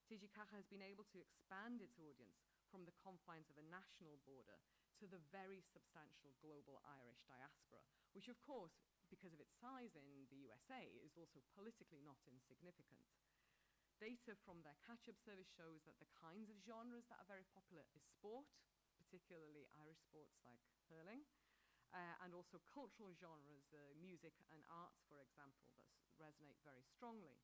B: TG Cacha has been able to expand its audience from the confines of a national border to the very substantial global Irish diaspora, which of course, because of its size in the USA, is also politically not insignificant. data from their catch-up service shows that the kinds of genres that are very popular is sport, particularly Irish sports like hurling, and also cultural genres, music and arts, for example, that resonate very strongly.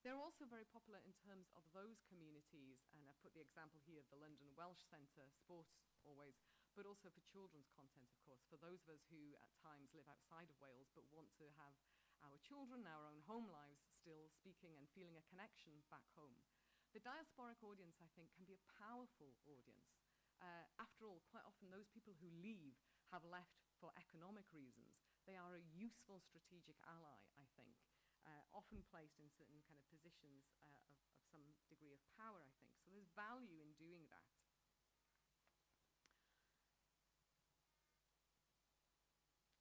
B: They're also very popular in terms of those communities, and I've put the example here of the London Welsh Centre, sport always, but also for children's content, of course, for those of us who at times live outside of Wales but want to have our children, our own home lives, still speaking and feeling a connection back home. The diasporic audience, I think, can be a powerful audience. After all, quite often those people who leave have left for economic reasons. They are a useful strategic ally, I think, often placed in certain kind of positions of some degree of power, I think. So there's value in doing that.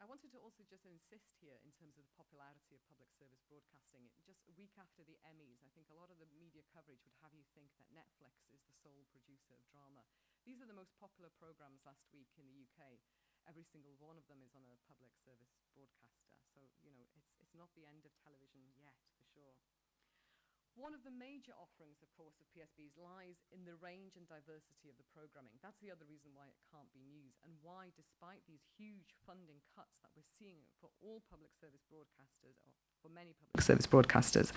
B: I wanted to also just insist here in terms of the popularity of public service broadcasting. Just a week after the Emmys, I think a lot of the media coverage would have you think that Netflix is the sole producer of drama. These are the most popular programs last week in the UK. Every single one of them is on a public service broadcaster. So, you know, it's not the end of television yet, for sure. One of the major offerings, of course, of PSBs lies in the range and diversity of the programming. That's the other reason why it can't be news, and why, despite these huge funding cuts that we're seeing for all public service broadcasters, or for many public service broadcasters,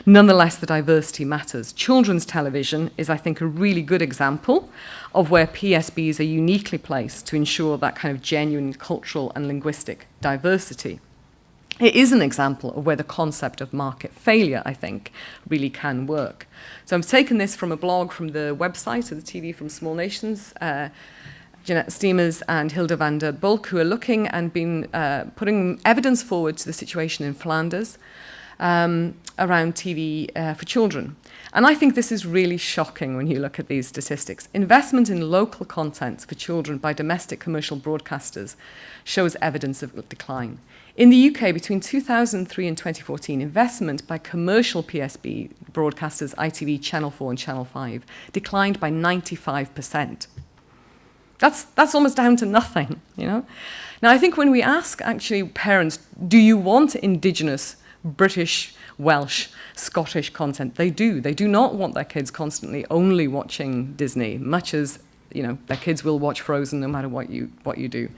B: nonetheless the diversity matters. Children's television is, I think, a really good example of where PSBs are uniquely placed to ensure that kind of genuine cultural and linguistic diversity. It is an example of where the concept of market failure, I think, really can work. So I've taken this from a blog from the website of the TV from Small Nations, Jeanette Steemers and Hilda van der Bulk, who are looking and been putting evidence forward to the situation in Flanders around TV for children. And I think this is really shocking when you look at these statistics. Investment in local content for children by domestic commercial broadcasters shows evidence of decline. In the UK, between 2003 and 2014, investment by commercial PSB broadcasters, ITV, Channel 4 and Channel 5, declined by 95%. That's almost down to nothing, you know? Now, I think when we ask, actually, parents, do you want Indigenous, British, Welsh, Scottish content? They do. They do not want their kids constantly only watching Disney, much as, you know, their kids will watch Frozen no matter what you do.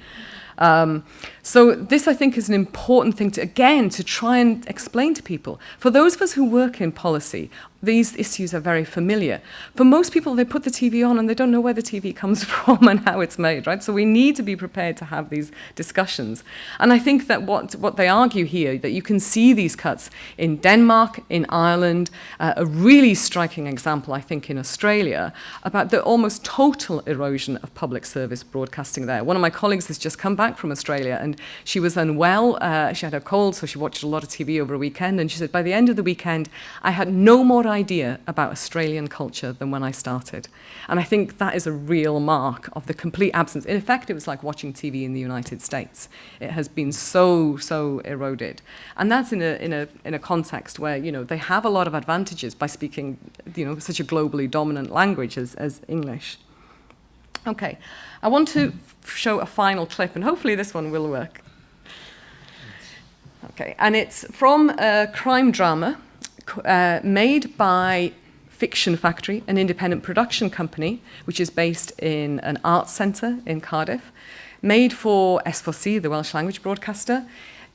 B: So this, I think, is an important thing to, again, to try and explain to people. For those of us who work in policy, these issues are very familiar. For most people, they put the TV on and they don't know where the TV comes from and how it's made, right? So we need to be prepared to have these discussions. And I think that what they argue here, that you can see these cuts in Denmark, in Ireland, a really striking example, I think, in Australia, about the almost total erosion of public service broadcasting there. One of my colleagues has just come back from Australia and she was unwell. She had a cold, so she watched a lot of TV over a weekend. And she said, by the end of the weekend, I had no more idea about Australian culture than when I started. And I think that is a real mark of the complete absence. In effect, it was like watching TV in the United States. It has been so eroded. And that's in a context where, you know, they have a lot of advantages by speaking, you know, such a globally dominant language as English. Okay, I want to show a final clip, and hopefully this one will work. Okay, and it's from a crime drama made by Fiction Factory, an independent production company, which is based in an arts centre in Cardiff, made for S4C, the Welsh language broadcaster,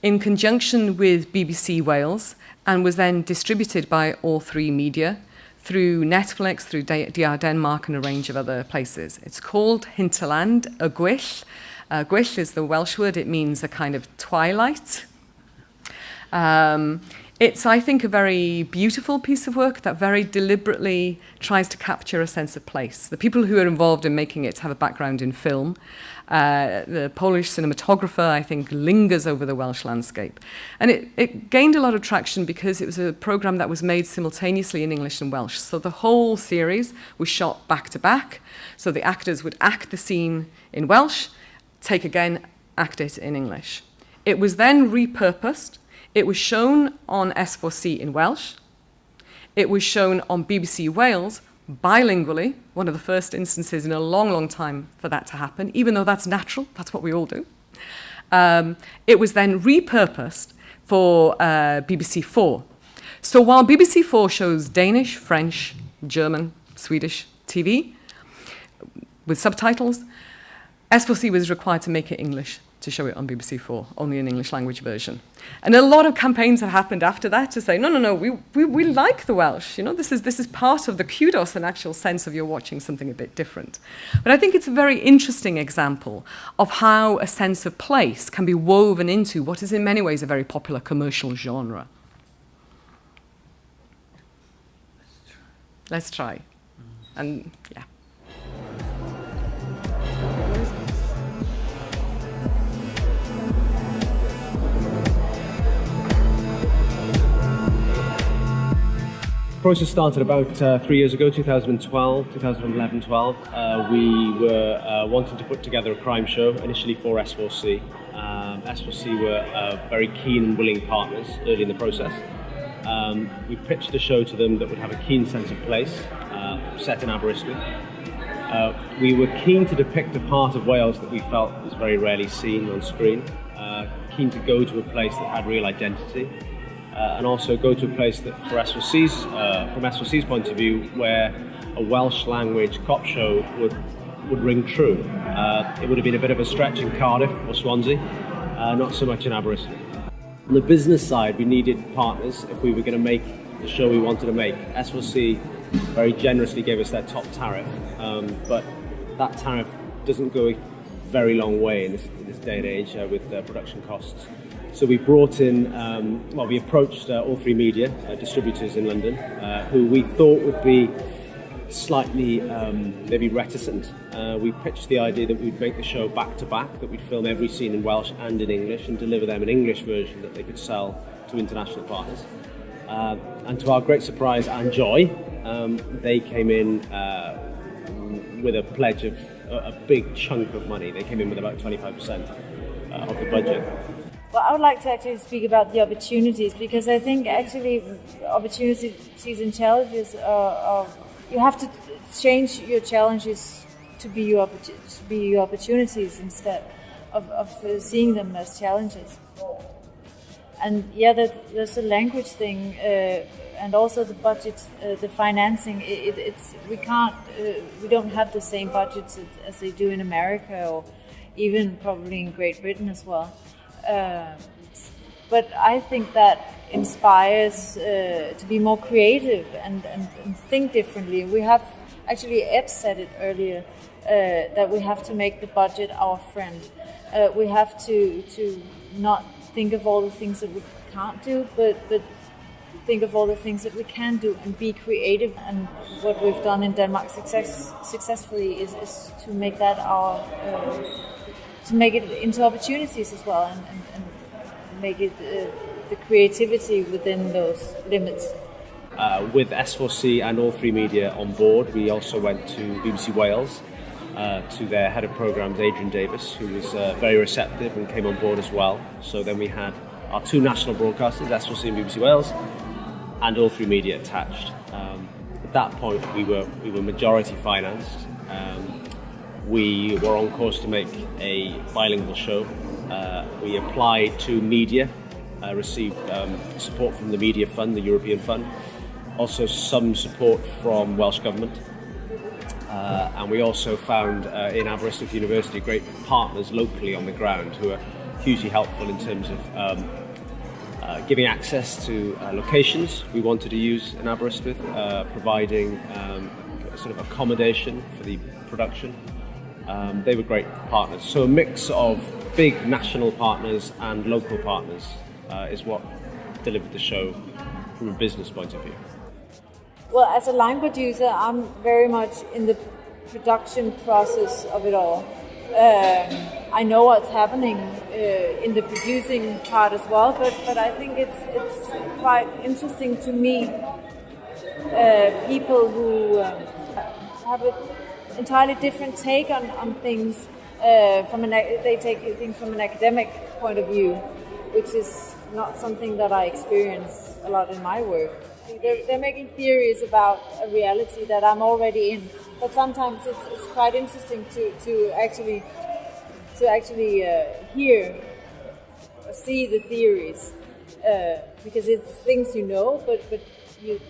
B: in conjunction with BBC Wales, and was then distributed by All 3 Media through Netflix, through DR Denmark, and a range of other places. It's called Hinterland y Gwyll. Gwyll is the Welsh word. It means a kind of twilight. It's, I think, a very beautiful piece of work that very deliberately tries to capture a sense of place. The people who are involved in making it have a background in film. The Polish cinematographer, I think, lingers over the Welsh landscape. And it gained a lot of traction because it was a programme that was made simultaneously in English and Welsh. So the whole series was shot back to back. So the actors would act the scene in Welsh, take again, act it in English. It was then repurposed. It was shown on S4C in Welsh. It was shown on BBC Wales bilingually, one of the first instances in a long, long time for that to happen, even though that's natural, that's what we all do. It was then repurposed for BBC 4. So while BBC4 shows Danish, French, German, Swedish TV with subtitles, S4C was required to make it English to show it on BBC4, only an English language version. And a lot of campaigns have happened after that to say, no, we like the Welsh. You know, this is part of the kudos and actual sense of you're watching something a bit different. But I think it's a very interesting example of how a sense of place can be woven into what is in many ways a very popular commercial genre. Let's try. And yeah.
E: The process started about 3 years ago, 2011-12. We were wanting to put together a crime show, initially for S4C. S4C were very keen and willing partners early in the process. We pitched a show to them that would have a keen sense of place, set in Aberystwyth. We were keen to depict a part of Wales that we felt was very rarely seen on screen, keen to go to a place that had real identity, and also go to a place that, from S4C's point of view, where a Welsh language cop show would ring true. It would have been a bit of a stretch in Cardiff or Swansea, not so much in Aberystwyth. On the business side, we needed partners if we were going to make the show we wanted to make. S4C very generously gave us their top tariff, but that tariff doesn't go a very long way in this day and age with production costs. So we brought in, we approached All 3 Media, distributors in London, who we thought would be slightly maybe reticent. We pitched the idea that we'd make the show back to back, that we'd film every scene in Welsh and in English and deliver them an English version that they could sell to international partners. And to our great surprise and joy, they came in with a pledge of a big chunk of money. They came in with about 25% of the budget.
F: Well, I would like to actually speak about the opportunities, because I think actually opportunities and challenges are you have to change your challenges to be your opportunities instead of seeing them as challenges. And yeah, there's a language thing, and also the budget, the financing. We don't have the same budgets as they do in America, or even probably in Great Britain as well. But I think that inspires to be more creative and think differently. We have, actually Ed said it earlier, that we have to make the budget our friend. We have to not think of all the things that we can't do, but think of all the things that we can do and be creative. And what we've done in Denmark successfully is to make that to make it into opportunities as well, and make it the creativity within those limits.
E: With S4C and All 3 Media on board, we also went to BBC Wales, to their head of programmes, Adrian Davis, who was very receptive and came on board as well. So then we had our 2 national broadcasters, S4C and BBC Wales, and All 3 Media attached. At that point, we were majority financed. We were on course to make a bilingual show. We applied to media, received support from the Media Fund, the European Fund, also some support from Welsh Government. And we also found in Aberystwyth University great partners locally on the ground who are hugely helpful in terms of giving access to locations we wanted to use in Aberystwyth, providing sort of accommodation for the production. They were great partners. So a mix of big national partners and local partners is what delivered the show from a business point of view.
F: Well, as a line producer, I'm very much in the production process of it all. I know what's happening in the producing part as well, but I think it's quite interesting to meet people who have an entirely different take on things. They take things from an academic point of view, which is not something that I experience a lot in my work. They're making theories about a reality that I'm already in, but sometimes it's quite interesting to actually hear or see the theories because it's things you know, but you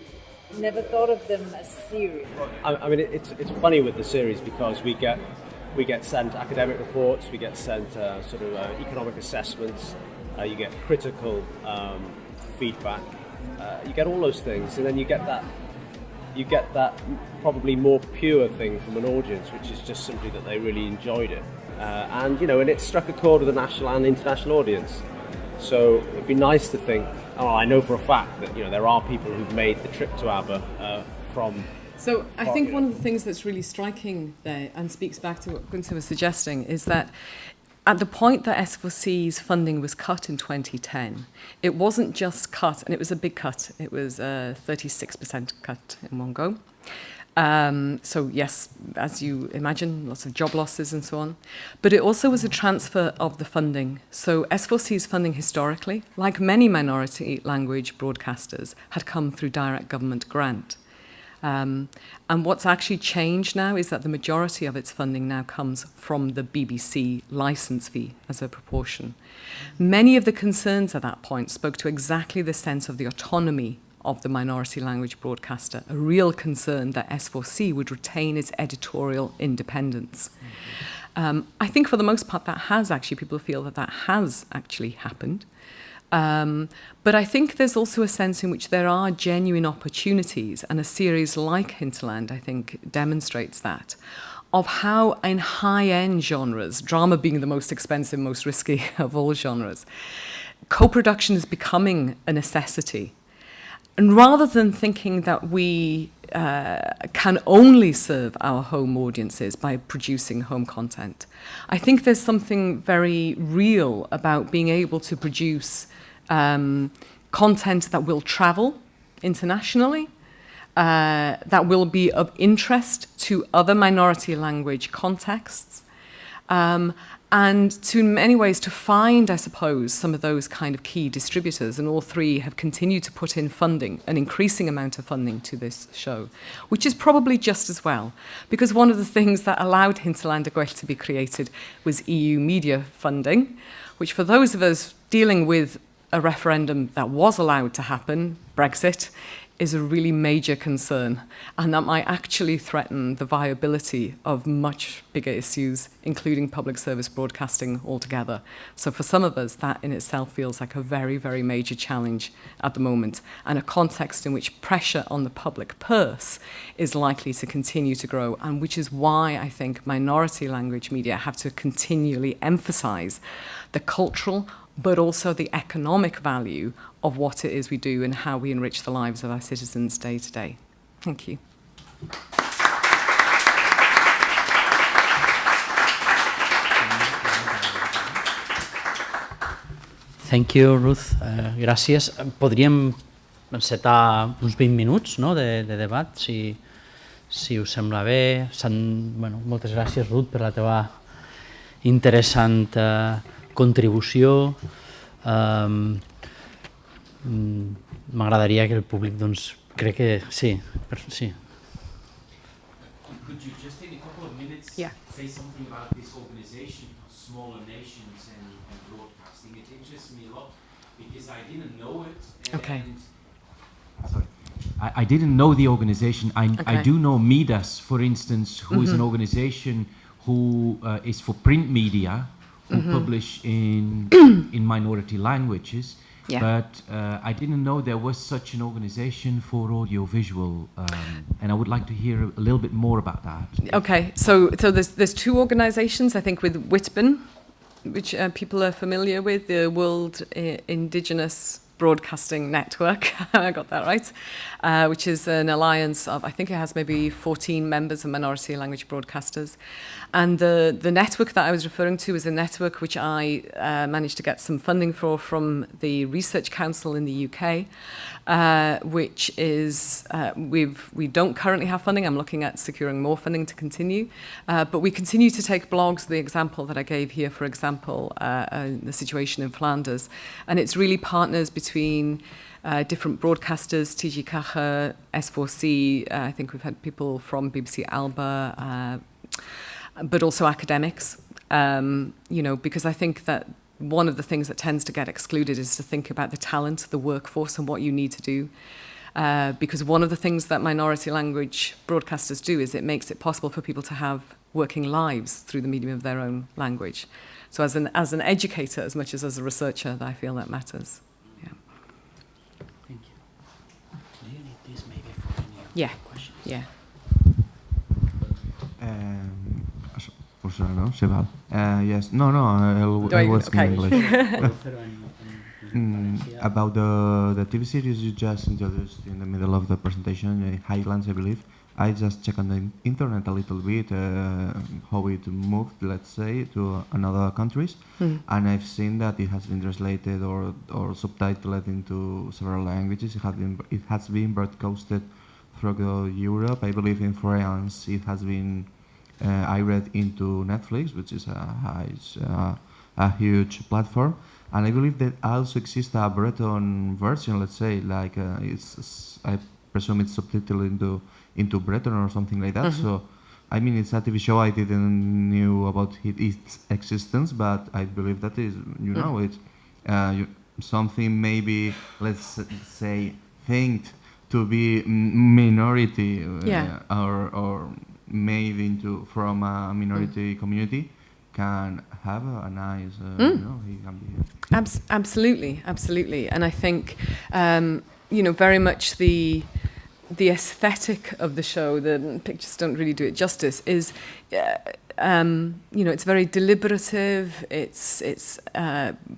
F: never thought of them as theory.
E: I mean, it's funny with the series because we get sent academic reports, we get sent sort of economic assessments, you get critical feedback, you get all those things, and then you get that probably more pure thing from an audience, which is just simply that they really enjoyed it, and it struck a chord with a national and international audience. So it'd be nice to think. I know for a fact that there are people who've made the trip to ABBA from.
B: So I think one of the things that's really striking there and speaks back to what Gunther was suggesting is that at the point that S4C's funding was cut in 2010, it wasn't just cut, and it was a big cut. It was a 36% cut in one go. So yes, as you imagine, lots of job losses and so on. But it also was a transfer of the funding. So S4C's funding historically, like many minority language broadcasters, had come through direct government grant. And what's actually changed now is that the majority of its funding now comes from the BBC licence fee as a proportion. Many of the concerns at that point spoke to exactly the sense of the autonomy of the minority language broadcaster, a real concern that S4C would retain its editorial independence. I think for the most part people feel that has actually happened. But I think there's also a sense in which there are genuine opportunities, and a series like Hinterland, I think, demonstrates that, of how in high-end genres, drama being the most expensive, most risky of all genres, co-production is becoming a necessity. And rather than thinking that we can only serve our home audiences by producing home content, I think there's something very real about being able to produce content that will travel internationally, that will be of interest to other minority language contexts, and to, in many ways, to find, I suppose, some of those kind of key distributors. And all three have continued to put in funding, an increasing amount of funding to this show, which is probably just as well. Because one of the things that allowed Hinterland to be created was EU media funding, which for those of us dealing with a referendum that was allowed to happen, Brexit, is a really major concern, and that might actually threaten the viability of much bigger issues, including public service broadcasting altogether. So for some of us, that in itself feels like a very, very major challenge at the moment, and a context in which pressure on the public purse is likely to continue to grow, and which is why I think minority language media have to continually emphasize the cultural but also the economic value of what it is we do and how we enrich the lives of our citizens day to day. Thank you.
A: Thank you, Ruth. Gràcies. Podríem encetar uns 20 minuts, no, de debat, si us sembla bé. Moltes gràcies, Ruth, per la teva interessant contribució. M'agradaria que el públic, doncs, crec que sí.
G: Could you just in a couple of minutes say something about this organization, Smaller Nations and Broadcasting? It interests me a lot because I didn't know it.
B: Okay.
G: Sorry. I didn't know the organization. I do know Midas, for instance, who is an organization who is for print media, who publish in minority languages, but I didn't know there was such an organization for audiovisual, and I would like to hear a little bit more about that.
B: Okay, so there's two organizations, I think, with Whitburn, which people are familiar with, the World Indigenous Broadcasting Network, I got that right, which is an alliance of, I think it has maybe 14 members of minority language broadcasters. And the network that I was referring to is a network which I managed to get some funding for from the Research Council in the UK, which is, we don't currently have funding. I'm looking at securing more funding to continue. But we continue to take blogs, the example that I gave here, for example, the situation in Flanders. And it's really partners between different broadcasters, TG Caja, S4C, I think we've had people from BBC Alba, but also academics, because I think that one of the things that tends to get excluded is to think about the talent, the workforce, and what you need to do. Because one of the things that minority language broadcasters do is it makes it possible for people to have working lives through the medium of their own language. So as an educator, as much as a researcher, I feel that matters. Yeah.
A: Thank you. Do you need this maybe for any questions?
B: Yeah.
H: No, se val. Yes, no, I was in English. About the TV series you just introduced in the middle of the presentation, Highlands, I believe. I just checked on the internet a little bit how it moved, let's say, to another countries, and I've seen that it has been translated or subtitled into several languages. It has been broadcasted through Europe. I believe in France it has been aired into Netflix, which is a huge platform. And I believe that also exists a Breton version, let's say, like I presume it's subtitled into Breton or something like that. So, I mean, it's a TV show. I didn't knew about its existence, but I believe that is, it's something maybe, let's say, think to be minority or made from a minority community can have a nice, he can be.
B: Absolutely. And I think, very much the aesthetic of the show, the pictures don't really do it justice, is, it's very deliberative, it's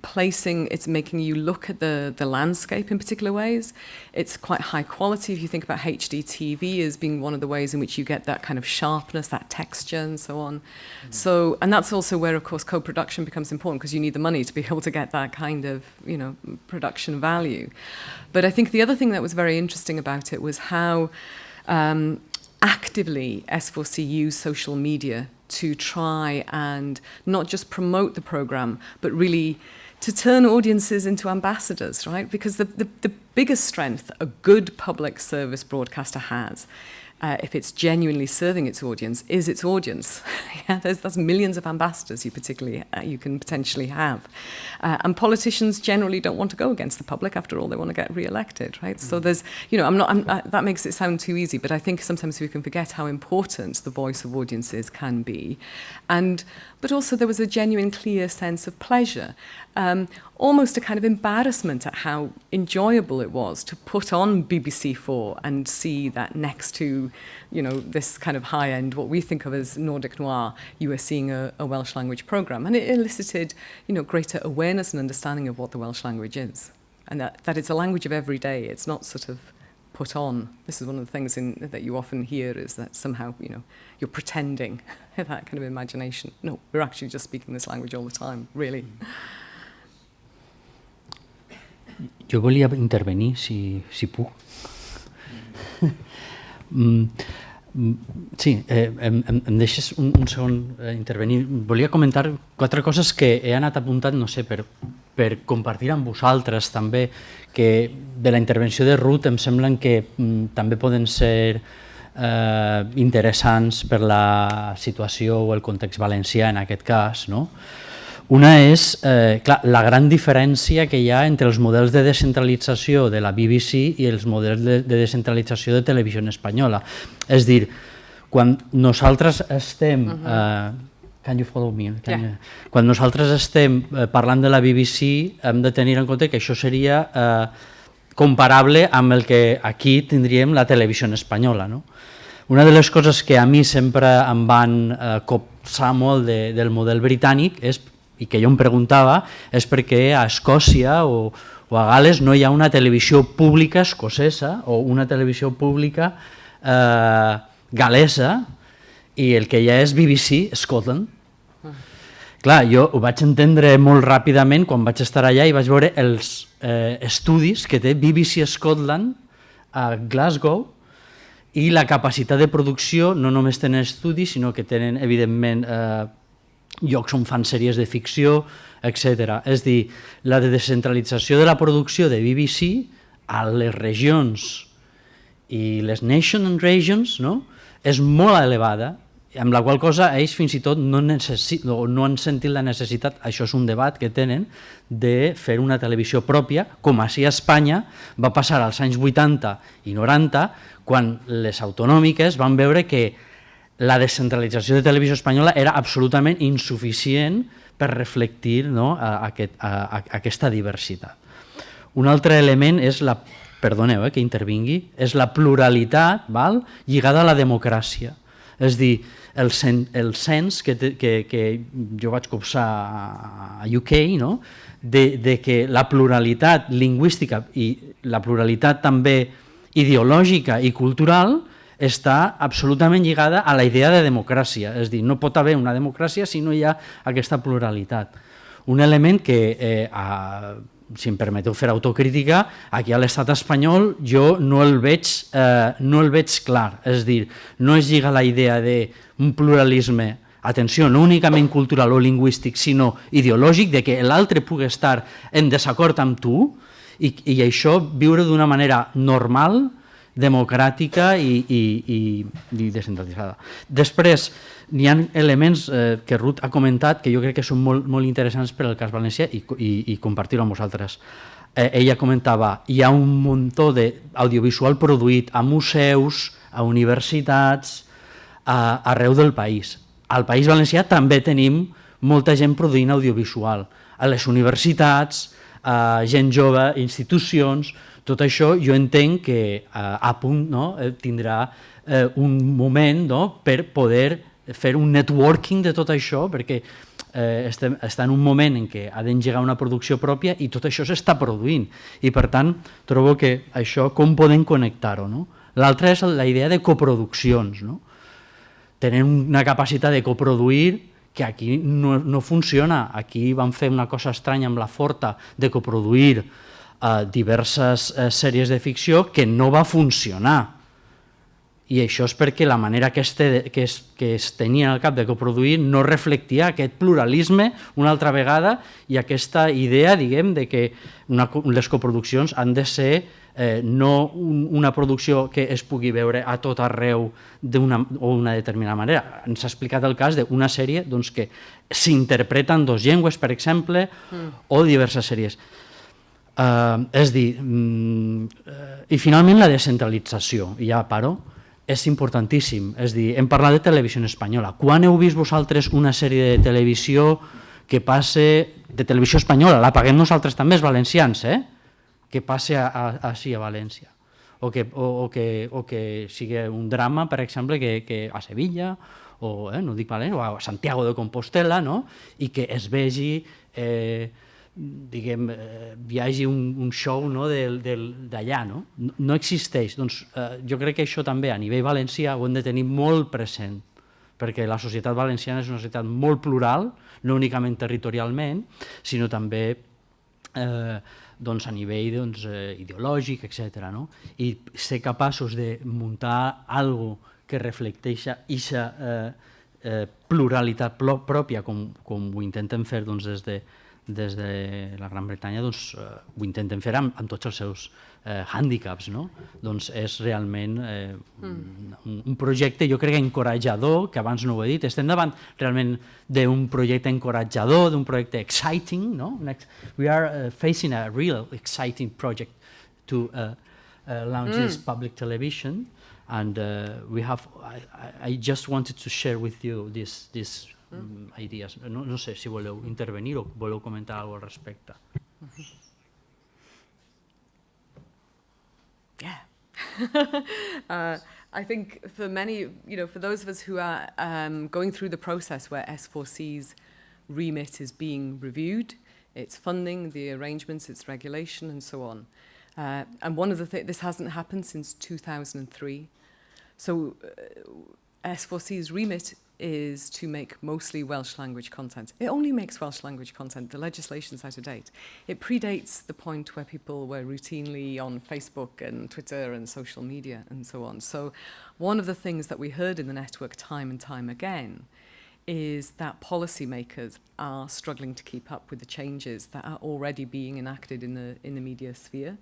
B: placing, it's making you look at the landscape in particular ways. It's quite high quality if you think about HD TV as being one of the ways in which you get that kind of sharpness, that texture and so on. So, and that's also where, of course, co-production becomes important because you need the money to be able to get that kind of, production value. But I think the other thing that was very interesting about it was how actively S4C used social media to try and not just promote the program, but really to turn audiences into ambassadors, right? Because the biggest strength a good public service broadcaster has, if it's genuinely serving its audience, is its audience. That's millions of ambassadors you can potentially have. And politicians generally don't want to go against the public. After all, they want to get re-elected, right? So there's, that makes it sound too easy, but I think sometimes we can forget how important the voice of audiences can be. But also there was a genuine, clear sense of pleasure, almost a kind of embarrassment at how enjoyable it was to put on BBC4 and see that next to, this kind of high-end, what we think of as Nordic noir, you were seeing a Welsh language programme. And it elicited, greater awareness and understanding of what the Welsh language is. And that it's a language of every day. It's not sort of put on. This is one of the things that you often hear is that somehow, you're pretending that kind of imagination. No, we're actually just speaking this language all the time, really.
A: Jo volia intervenir, si puc. Sí, em deixes un segon intervenir. Volia comentar 4 coses que he anat apuntant, no sé, per compartir amb vosaltres també, que de la intervenció de Ruth em semblen que també poden ser interessants per la situació o el context valencià en aquest cas, no? Una és, clar, la gran diferència que hi ha entre els models de descentralització de la BBC i els models de descentralització de televisió espanyola. És dir, quan nosaltres estem... Can you follow me? Quan nosaltres estem parlant de la BBC hem de tenir en compte que això seria comparable amb el que aquí tindríem la televisió espanyola. Una de les coses que a mi sempre em van copsar molt del model britànic i que jo em preguntava és perquè a Escòcia o a Gales no hi ha una televisió pública escocesa o una televisió pública galesa i el que hi ha és BBC Scotland. Clar, jo ho vaig entendre molt ràpidament quan vaig estar allà i vaig veure els estudis que té BBC Scotland a Glasgow i la capacitat de producció. No només tenen estudis, sinó que tenen, evidentment, llocs on fan sèries de ficció, etc. És dir, la descentralització de la producció de BBC a les regions i les nation and regions és molt elevada amb la qual cosa ells fins i tot no han sentit la necessitat, això és un debat que tenen, de fer una televisió pròpia, com així a Espanya va passar als anys 80 i 90, quan les autonòmiques van veure que la descentralització de televisió espanyola era absolutament insuficient per reflectir aquesta diversitat. Un altre element és perdoneu que intervingui, és la pluralitat lligada a la democràcia. És dir, el cens que jo vaig cursar a UK, de que la pluralitat lingüística i la pluralitat també ideològica i cultural està absolutament lligada a la idea de democràcia. És dir, no pot haver una democràcia si no hi ha aquesta pluralitat. Un element que, si em permeteu fer autocrítica, aquí a l'estat espanyol jo no el veig clar. És dir, no es lliga la idea d'un pluralisme, atenció, no únicament cultural o lingüístic, sinó ideològic, de que l'altre pugui estar en desacord amb tu i això viure d'una manera normal, democràtica i descentralitzada. Després, hi ha elements que Ruth ha comentat que jo crec que són molt interessants per al cas valencià i compartir-ho amb vosaltres. Ella comentava, hi ha un muntó d'audiovisual produït a museus, a universitats, arreu del país. Al País Valencià també tenim molta gent produint audiovisual. A les universitats, gent jove, institucions, tot això jo entenc que a punt tindrà un moment per poder fer un networking de tot això, perquè està en un moment en què ha d'engegar una producció pròpia i tot això s'està produint. I per tant, trobo que això, com podem connectar-ho? L'altre és la idea de coproduccions. Tenen una capacitat de coproduir que aquí no funciona. Aquí van fer una cosa estranya amb la Forta de coproduir diverses sèries de ficció que no va funcionar. I això és perquè la manera que es tenia al cap de coproduir no reflectia aquest pluralisme una altra vegada i aquesta idea, diguem, de que les coproduccions han de ser no una producció que es pugui veure a tot arreu d'una determinada manera. Ens ha explicat el cas d'una sèrie que s'interpreta en dues llengües, per exemple, o diverses sèries. És dir, i finalment la descentralització, i ja paro, és importantíssim. És dir, hem parlat de televisió espanyola. Quan heu vist vosaltres una sèrie de televisió que passe, de televisió espanyola, la paguem nosaltres també els valencians, que passe així a València? O que sigui un drama, per exemple, que a Sevilla, o no dic València, o a Santiago de Compostela, i que es vegi, diguem, hi hagi un show d'allà, no existeix. Doncs jo crec que això també a nivell valencià ho hem de tenir molt present, perquè la societat valenciana és una societat molt plural, no únicament territorialment, sinó també a nivell ideològic, etc. I ser capaços de muntar alguna cosa que reflecteix aquesta pluralitat pròpia, com ho intentem fer des de la Gran Bretanya, ho intentem fer amb tots els seus hàndicaps. Doncs és realment un projecte, jo crec, encoratjador, que abans no ho he dit. Estem davant realment d'un projecte encoratjador, d'un projecte exciting. We are facing a real exciting project to launch this public television, and I just wanted to share with you this idees. No sé si voleu intervenir o voleu comentar alguna cosa al respecte.
B: Yeah. I think for many, for those of us who are going through the process where S4C's remit is being reviewed, its funding, the arrangements, its regulation, and so on. And one of the things, this hasn't happened since 2003. So S4C's remit is to make mostly Welsh language content. It only makes Welsh language content. The legislation's out of date. It predates the point where people were routinely on Facebook and Twitter and social media and so on. So one of the things that we heard in the network time and time again is that policymakers are struggling to keep up with the changes that are already being enacted in the media sphere.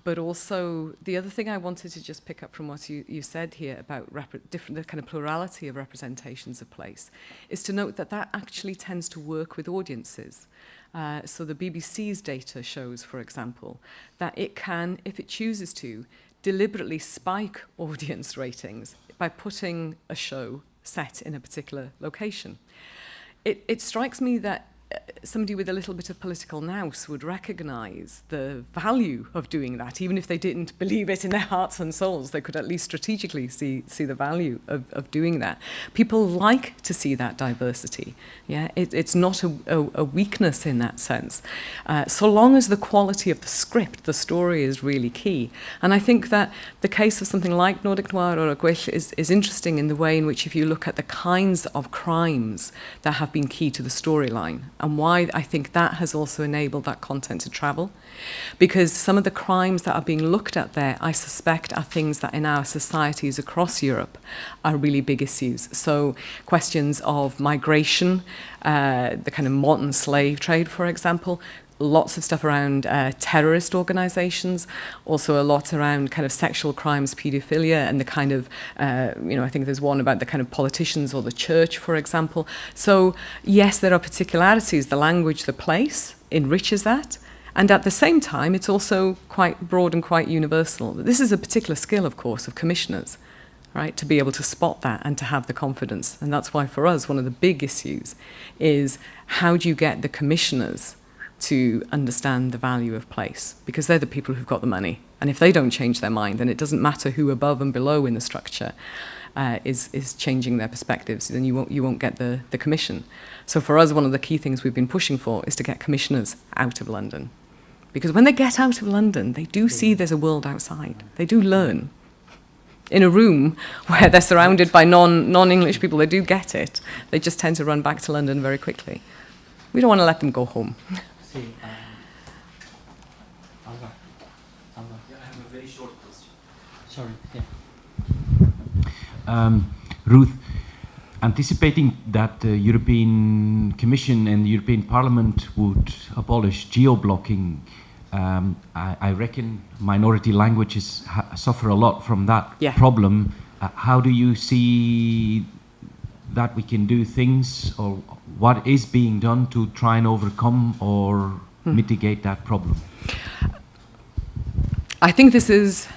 B: But also, the other thing I wanted to just pick up from what you said here about the kind of plurality of representations of place is to note that that actually tends to work with audiences. So the BBC's data shows, for example, that it can, if it chooses to, deliberately spike audience ratings by putting a show set in a particular location. It strikes me that somebody with a little bit of political nous would recognise the value of doing that, even if they didn't believe it in their hearts and souls. They could at least strategically see the value of doing that. People like to see that diversity. Yeah, it's not a weakness in that sense, so long as the quality of the script, the story, is really key. And I think that the case of something like Nordic Noir or Gwyll is interesting in the way in which, if you look at the kinds of crimes that have been key to the storyline, and why I think that has also enabled that content to travel. Because some of the crimes that are being looked at there, I suspect, are things that in our societies across Europe are really big issues. So questions of migration, the kind of modern slave trade, for example, lots of stuff around terrorist organisations, also a lot around kind of sexual crimes, paedophilia, and the kind of, I think there's one about the kind of politicians or the church, for example. So yes, there are particularities. The language, the place enriches that. And at the same time, it's also quite broad and quite universal. This is a particular skill, of course, of commissioners, right, to be able to spot that and to have the confidence. And that's why for us, one of the big issues is how do you get the commissioners to understand the value of place, because they're the people who've got the money. And if they don't change their mind, then it doesn't matter who above and below in the structure is changing their perspectives, then you won't get the commission. So for us, one of the key things we've been pushing for is to get commissioners out of London. Because when they get out of London, they do see there's a world outside. They do learn. In a room where they're surrounded by non-English people, they do get it. They just tend to run back to London very quickly. We don't want to let them go home.
A: Alva.
G: Yeah, I have a very short question.
A: Sorry.
G: Ruth, anticipating that the European Commission and the European Parliament would abolish geo-blocking, I reckon minority languages suffer a lot from that problem. How do you see that we can do things, or what is being done to try and overcome or mitigate that problem?
B: I think this is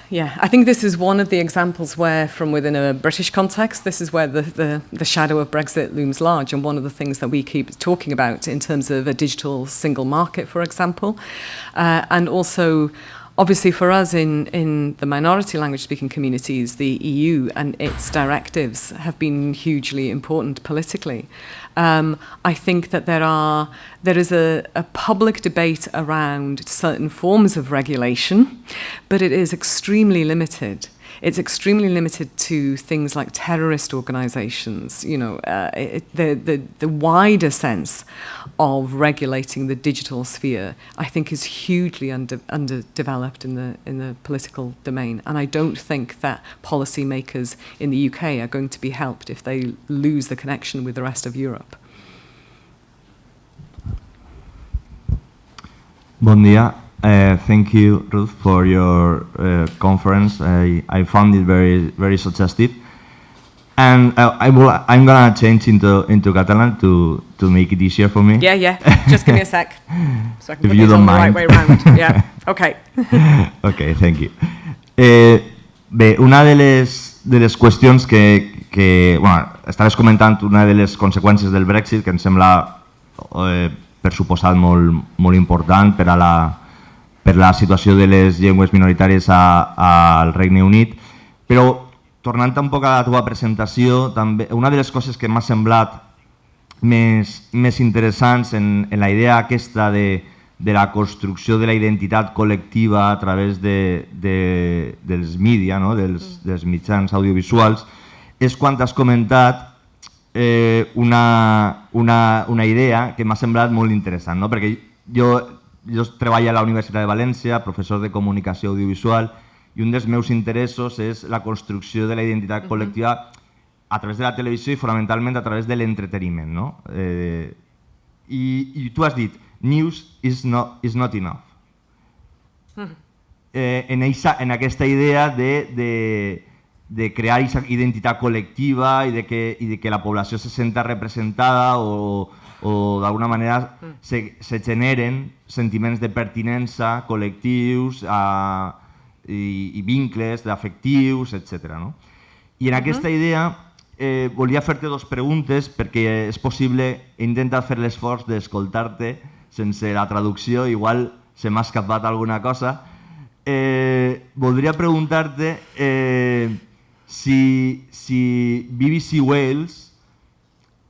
B: one of the examples where, from within a British context, this is where the shadow of Brexit looms large, and one of the things that we keep talking about in terms of a digital single market, for example, and also, obviously for us in the minority language speaking communities, the EU and its directives have been hugely important politically. I think that there is a public debate around certain forms of regulation, but it is extremely limited. It's extremely limited to things like terrorist organisations. The wider sense of regulating the digital sphere, I think, is hugely underdeveloped in the political domain. And I don't think that policymakers in the UK are going to be helped if they lose the connection with the rest of Europe.
H: Bon dia. Thank you, Ruth, for your conference. I found it very, very suggestive. And I'm gonna change into Catalan to make it easier for me.
B: Yeah. Just give me a sec, so I can
H: If
B: put
H: you
B: these
H: don't
B: on
H: mind.
B: the right way around. Yeah. Okay.
H: Okay, thank you. Bé, una de les qüestions que estaves comentant, una de les conseqüències del Brexit, que em sembla per suposat molt important per a la situació de les llengües minoritàries al Regne Unit, però tornant un poc a la teva presentació, també, una de les coses que m'ha semblat més interessants en la idea aquesta de la construcció de la identitat col·lectiva a través dels mídia, no? dels mitjans audiovisuals, és quan has comentat una idea que m'ha semblat molt interessant, no? Perquè jo treballo a la Universitat de València, professor de comunicació audiovisual, i un dels meus interessos és la construcció de la identitat col·lectiva a través de la televisió i fonamentalment a través de l'entreteniment, no? I tu has dit, news is not enough.
D: en aquesta idea de crear aquesta identitat col·lectiva i de que la població se senta representada o d'alguna manera se generen sentiments de pertinença col·lectius i vincles afectius, etc. I en aquesta idea volia fer-te dues preguntes perquè és possible, he intentat fer l'esforç d'escoltar-te sense la traducció, igual se m'ha escapat alguna cosa. Voldria preguntar-te si BBC Wales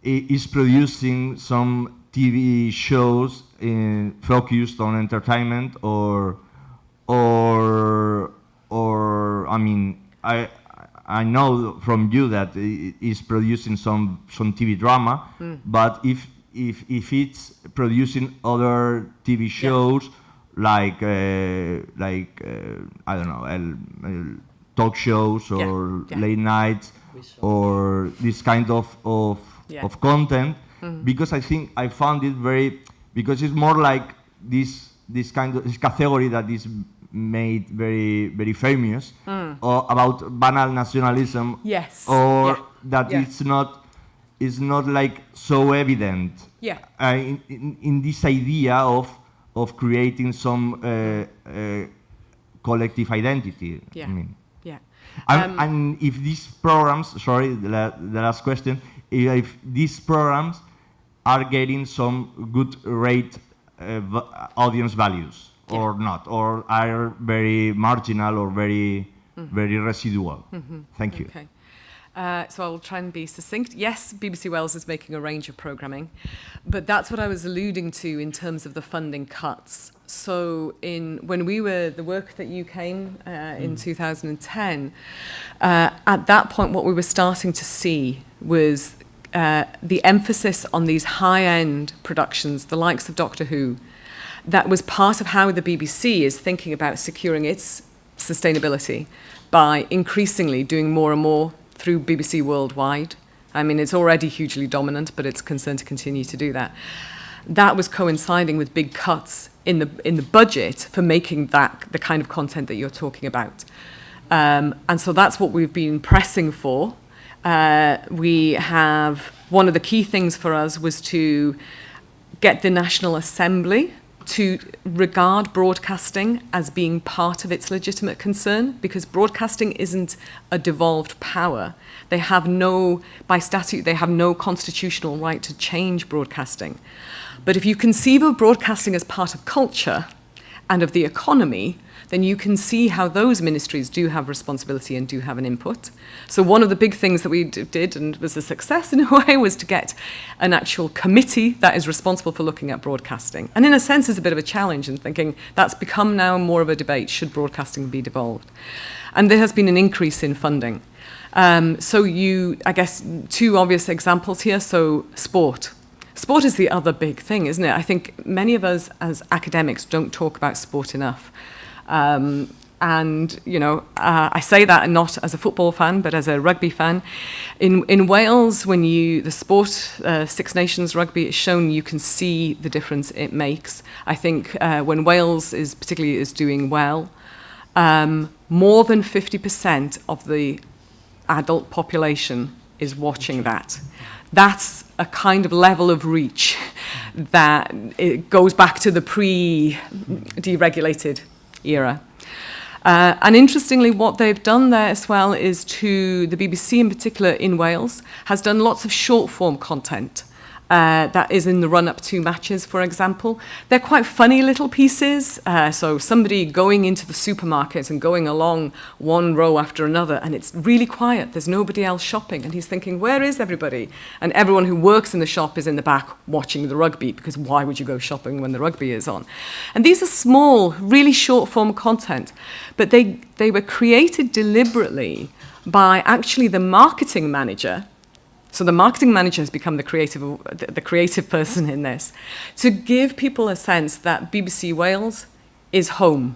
D: is producing some TV shows focused on entertainment or I mean, I know from you that it is producing some TV drama, but if it's producing other TV shows like I don't know, talk shows or late nights or this kind of content, because I think I found it very, because it's more like this category that is made very, very famous about banal nationalism, that it's not like so evident in this idea of creating some collective identity. I mean. And if these programs, sorry, the last question, if these programs are getting some good rate audience values or not, or are very marginal or very residual. Thank you.
B: Okay. So I'll try and be succinct. Yes, BBC Wales is making a range of programming, but that's what I was alluding to in terms of the funding cuts. So when we were, the work that you came in 2010, at that point what we were starting to see was the emphasis on these high-end productions, the likes of Doctor Who. That was part of how the BBC is thinking about securing its sustainability by increasingly doing more and more through BBC Worldwide. I mean, it's already hugely dominant, but it's concerned to continue to do that. That was coinciding with big cuts in the budget for making that the kind of content that you're talking about. And so that's what we've been pressing for. We have, one of the key things for us was to get the National Assembly to regard broadcasting as being part of its legitimate concern, because broadcasting isn't a devolved power. They have no, by statute, they have no constitutional right to change broadcasting. But if you conceive of broadcasting as part of culture and of the economy, then you can see how those ministries do have responsibility and do have an input. So one of the big things that we did, and was a success in a way, was to get an actual committee that is responsible for looking at broadcasting. And in a sense, it's a bit of a challenge in thinking that's become now more of a debate, should broadcasting be devolved? And there has been an increase in funding. So I guess, two obvious examples here. So sport. Sport is the other big thing, isn't it? I think many of us as academics don't talk about sport enough. And, you know, I say that not as a football fan, but as a rugby fan. In Wales, when the sport, Six Nations rugby is shown, you can see the difference it makes. I think when Wales is doing well, more than 50% of the adult population is watching that. That's a kind of level of reach that it goes back to the pre-deregulated era. And interestingly, what they've done there as well is the BBC in particular in Wales has done lots of short form content that is in the run-up to matches, for example. They're quite funny little pieces. So somebody going into the supermarket and going along one row after another, and it's really quiet. There's nobody else shopping. And he's thinking, where is everybody? And everyone who works in the shop is in the back watching the rugby, because why would you go shopping when the rugby is on? And these are small, really short-form content. But they were created deliberately by actually the marketing manager. So the marketing manager has become the creative person in this, to give people a sense that BBC Wales is home.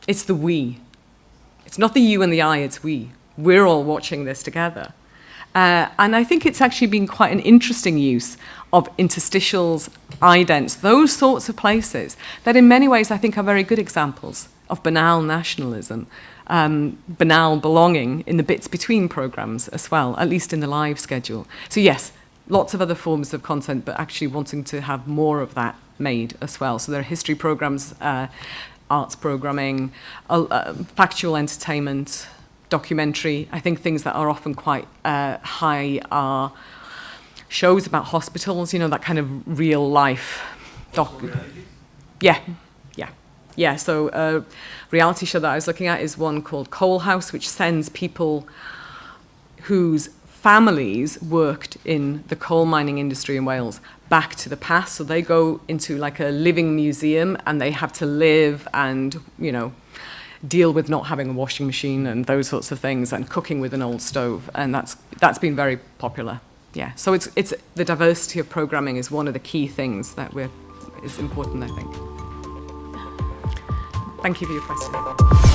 B: It's the we. It's not the you and the I, it's we. We're all watching this together. And I think it's actually been quite an interesting use of interstitials, idents, those sorts of places that in many ways I think are very good examples of banal nationalism, banal belonging in the bits between programmes as well, at least in the live schedule. So yes, lots of other forms of content, but actually wanting to have more of that made as well. So there are history programmes, arts programming, factual entertainment, documentary. I think things that are often quite high are shows about hospitals, you know, that kind of real life Yeah, so a reality show that I was looking at is one called Coal House, which sends people whose families worked in the coal mining industry in Wales back to the past. So they go into like a living museum and they have to live and, you know, deal with not having a washing machine and those sorts of things and cooking with an old stove. And that's been very popular. Yeah, so it's the diversity of programming is one of the key things that is important, I think. Thank you for your question.